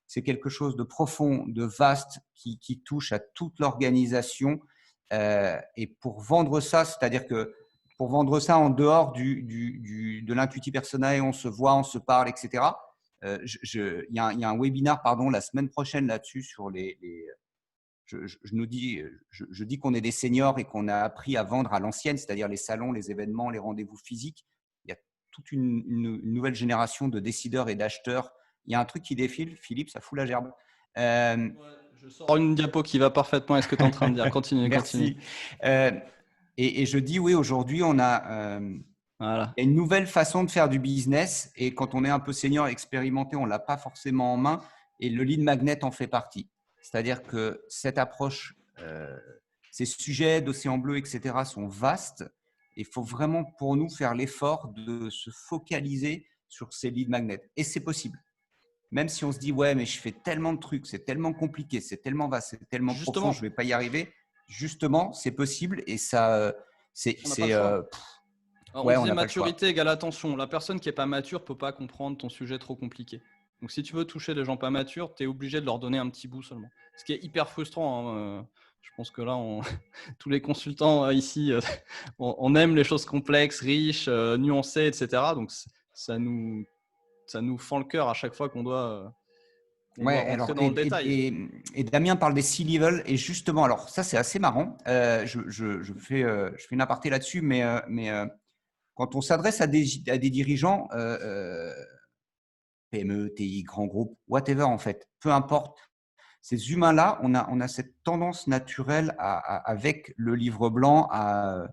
c'est quelque chose de profond, de vaste, qui touche à toute l'organisation. Et pour vendre ça, c'est-à-dire que pour vendre ça en dehors de l'intuitif personnel, on se voit, on se parle, etc. Il y a un webinar la semaine prochaine là-dessus sur je dis qu'on est des seniors et qu'on a appris à vendre à l'ancienne, c'est-à-dire les salons, les événements, les rendez-vous physiques. Il y a toute une nouvelle génération de décideurs et d'acheteurs. Il y a un truc qui défile, Philippe, ça fout la gerbe. Je sors une diapo qui va parfaitement à ce que tu es en train de dire. Continue. Merci. Et je dis oui, aujourd'hui, il y a une nouvelle façon de faire du business. Et quand on est un peu senior, expérimenté, on ne l'a pas forcément en main. Et le lead magnet en fait partie. C'est-à-dire que cette approche, ces sujets d'Océan Bleu, etc., sont vastes. Il faut vraiment pour nous faire l'effort de se focaliser sur ces lead magnets. Et c'est possible. Même si on se dit, ouais, mais je fais tellement de trucs, c'est tellement compliqué, c'est tellement vaste, c'est tellement profond, je ne vais pas y arriver. Justement, c'est possible et ça, on disait maturité égale attention. La personne qui n'est pas mature ne peut pas comprendre ton sujet trop compliqué. Donc, si tu veux toucher les gens pas matures, tu es obligé de leur donner un petit bout seulement. Ce qui est hyper frustrant. Hein. Je pense que là, tous les consultants ici, on aime les choses complexes, riches, nuancées, etc. Donc, ça nous fend le cœur à chaque fois qu'on doit Ouais, rentrer dans le détail. Et Damien parle des C-level. Et justement, alors ça, c'est assez marrant. Je fais une aparté là-dessus, mais quand on s'adresse à des dirigeants, PME, TI, grands groupes, whatever en fait, peu importe, ces humains-là, on a cette tendance naturelle avec le livre blanc à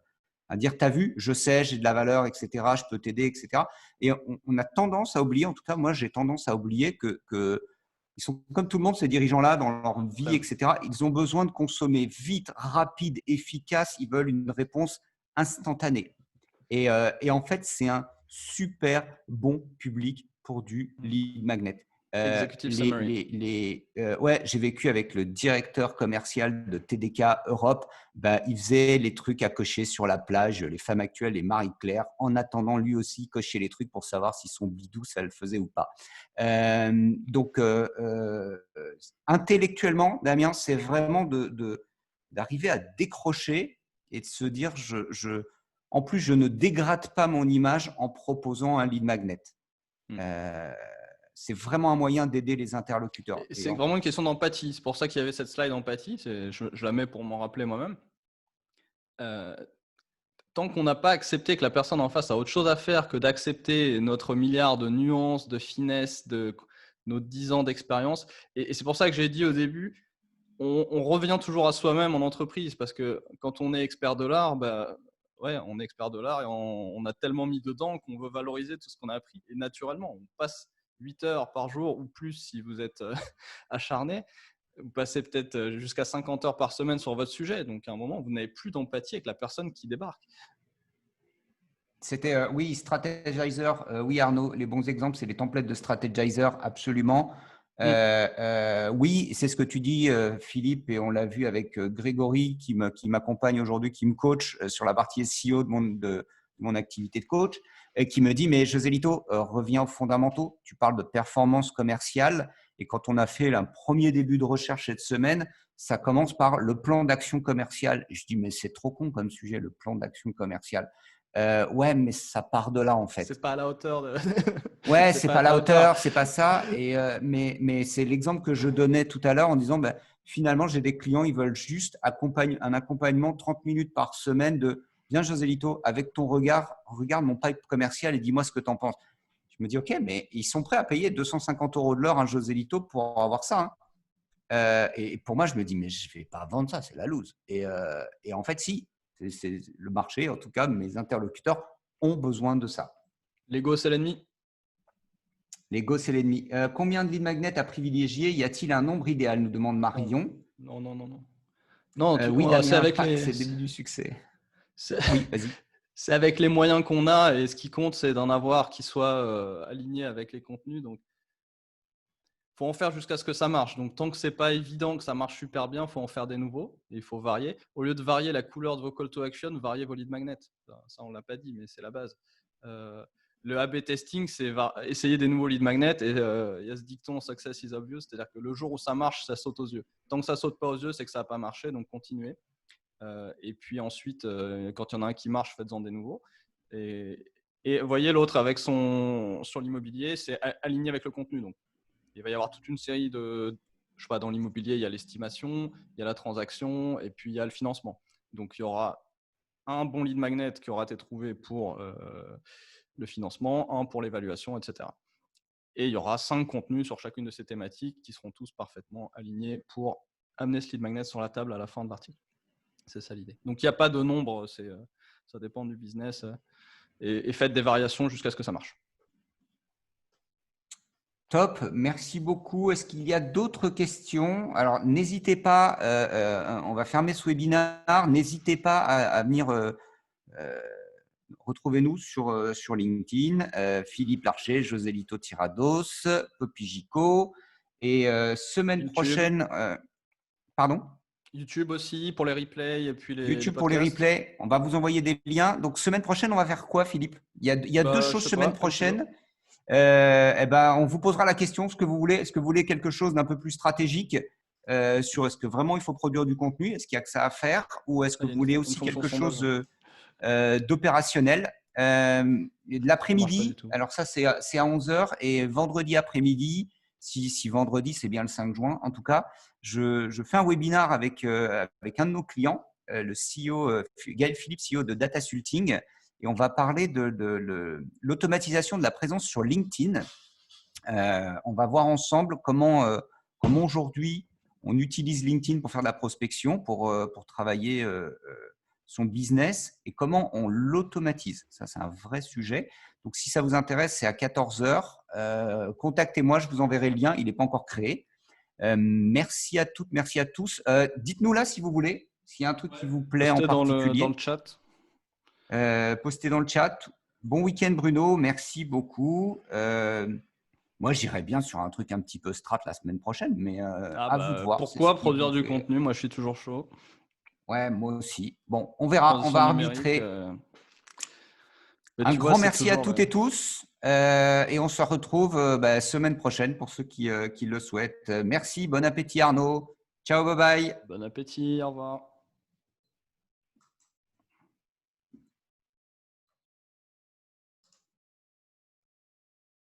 dire, t'as vu, je sais, j'ai de la valeur, etc., je peux t'aider, etc. Et on a tendance à oublier, en tout cas, moi, j'ai tendance à oublier que ils sont comme tout le monde, ces dirigeants-là, dans leur vie, etc. Ils ont besoin de consommer vite, rapide, efficace. Ils veulent une réponse instantanée. Et en fait, c'est un super bon public pour du lead magnet. Executive summary. Ouais, j'ai vécu avec le directeur commercial de TDK Europe. Il faisait les trucs à cocher sur la plage, les femmes actuelles et Marie-Claire, en attendant lui aussi cocher les trucs pour savoir si son bidou, ça le faisait ou pas. Donc, intellectuellement, Damien, c'est vraiment d'arriver à décrocher et de se dire, en plus, je ne dégrade pas mon image en proposant un lead magnet. C'est vraiment un moyen d'aider les interlocuteurs. C'est vraiment une question d'empathie. C'est pour ça qu'il y avait cette slide empathie. Je la mets pour m'en rappeler moi-même. Tant qu'on n'a pas accepté que la personne en face a autre chose à faire que d'accepter notre milliard de nuances, de finesses, de nos 10 ans d'expérience. Et c'est pour ça que j'ai dit au début, on revient toujours à soi-même en entreprise, parce que quand on est expert de l'art, ouais, on est expert de l'art et on a tellement mis dedans qu'on veut valoriser tout ce qu'on a appris. Et naturellement, on passe 8 heures par jour ou plus si vous êtes acharné. Vous passez peut-être jusqu'à 50 heures par semaine sur votre sujet. Donc, à un moment, vous n'avez plus d'empathie avec la personne qui débarque. C'était, oui, Strategizer. Oui, Arnaud, les bons exemples, c'est les templates de Strategizer, absolument. Oui, c'est ce que tu dis, Philippe, et on l'a vu avec Grégory qui m'accompagne aujourd'hui, qui me coach sur la partie SEO de mon activité de coach, et qui me dit, mais José Lito, reviens aux fondamentaux. Tu parles de performance commerciale. Et quand on a fait un premier début de recherche cette semaine, ça commence par le plan d'action commerciale. Et je dis, mais c'est trop con comme sujet, le plan d'action commerciale. Ouais, mais ça part de là en fait. C'est pas à la hauteur de… Ouais, c'est pas à la hauteur, c'est pas ça. Mais c'est l'exemple que je donnais tout à l'heure en disant, finalement, j'ai des clients, ils veulent juste un accompagnement 30 minutes par semaine de « Viens, José Lito, avec ton regard, regarde mon pipe commercial et dis-moi ce que tu en penses. » Je me dis, OK, mais ils sont prêts à payer 250 € de l'heure à José Lito pour avoir ça. Et pour moi, je me dis, mais je ne vais pas vendre ça, c'est la loose. Et en fait, si, c'est le marché, en tout cas, mes interlocuteurs ont besoin de ça. L'ego, c'est l'ennemi. L'ego, c'est l'ennemi. Combien de lead magnets à privilégier? Y a-t-il un nombre idéal? Nous demande Marion. Non. Oui, Damien, c'est avec c'est le début du succès. Oui, vas-y. C'est avec les moyens qu'on a, et ce qui compte, c'est d'en avoir qui soient alignés avec les contenus. Donc, faut en faire jusqu'à ce que ça marche. Donc, tant que c'est pas évident que ça marche super bien, faut en faire des nouveaux et il faut varier. Au lieu de varier la couleur de vos call to action, variez vos lead magnets. Ça, on l'a pas dit, mais c'est la base. Le A/B testing, c'est essayer des nouveaux lead magnets, et il y a ce dicton success is obvious, c'est-à-dire que le jour où ça marche, ça saute aux yeux. Tant que ça saute pas aux yeux, c'est que ça n'a pas marché, donc continuez. Et puis ensuite, quand il y en a un qui marche, faites-en des nouveaux. Et voyez l'autre avec sur l'immobilier, c'est aligné avec le contenu. Donc, il va y avoir toute une série de, je sais pas, dans l'immobilier, il y a l'estimation, il y a la transaction, et puis il y a le financement. Donc, il y aura un bon lead magnet qui aura été trouvé pour le financement, un pour l'évaluation, etc. Et il y aura 5 contenus sur chacune de ces thématiques qui seront tous parfaitement alignés pour amener ce lead magnet sur la table à la fin de l'article. C'est ça l'idée. Donc, il n'y a pas de nombre, ça dépend du business. Et faites des variations jusqu'à ce que ça marche. Top, merci beaucoup. Est-ce qu'il y a d'autres questions? Alors, n'hésitez pas, on va fermer ce webinaire. N'hésitez pas à venir retrouvez-nous sur LinkedIn. Philippe Larcher, José Lito Tirados, Poppy Gico. Et semaine YouTube. Prochaine… pardon? YouTube aussi pour les replays et puis YouTube pour les replays. On va vous envoyer des liens. Donc, semaine prochaine, on va faire quoi, Philippe? Il y a 2 choses semaine prochaine. on vous posera la question, ce que vous voulez. Est-ce que vous voulez quelque chose d'un peu plus stratégique sur est-ce que vraiment il faut produire du contenu? Est-ce qu'il y a que ça à faire? Ou est-ce que vous voulez aussi quelque chose d'opérationnel? L'après-midi, alors ça c'est à 11h et vendredi après-midi, si vendredi c'est bien le 5 juin en tout cas, je fais un webinar avec un de nos clients, le CEO, Gaël Philippe, CEO de Datasulting, et on va parler de l'automatisation de la présence sur LinkedIn. On va voir ensemble comment aujourd'hui on utilise LinkedIn pour faire de la prospection, pour travailler son business et comment on l'automatise. Ça, c'est un vrai sujet. Donc, si ça vous intéresse, c'est à 14h. Contactez-moi, je vous enverrai le lien. Il n'est pas encore créé. Merci à toutes, merci à tous. Dites-nous là si vous voulez, s'il y a un truc qui vous plaît en particulier. Dans le chat. Postez dans le chat. Bon week-end, Bruno. Merci beaucoup. Moi, j'irais bien sur un truc un petit peu strat la semaine prochaine, mais à vous de voir. Pourquoi produire du contenu? Moi, je suis toujours chaud. Ouais, moi aussi. Bon, on verra, on va arbitrer. Un grand merci à toutes et tous. Et on se retrouve semaine prochaine pour ceux qui le souhaitent. Merci, bon appétit Arnaud. Ciao, bye bye. Bon appétit, au revoir.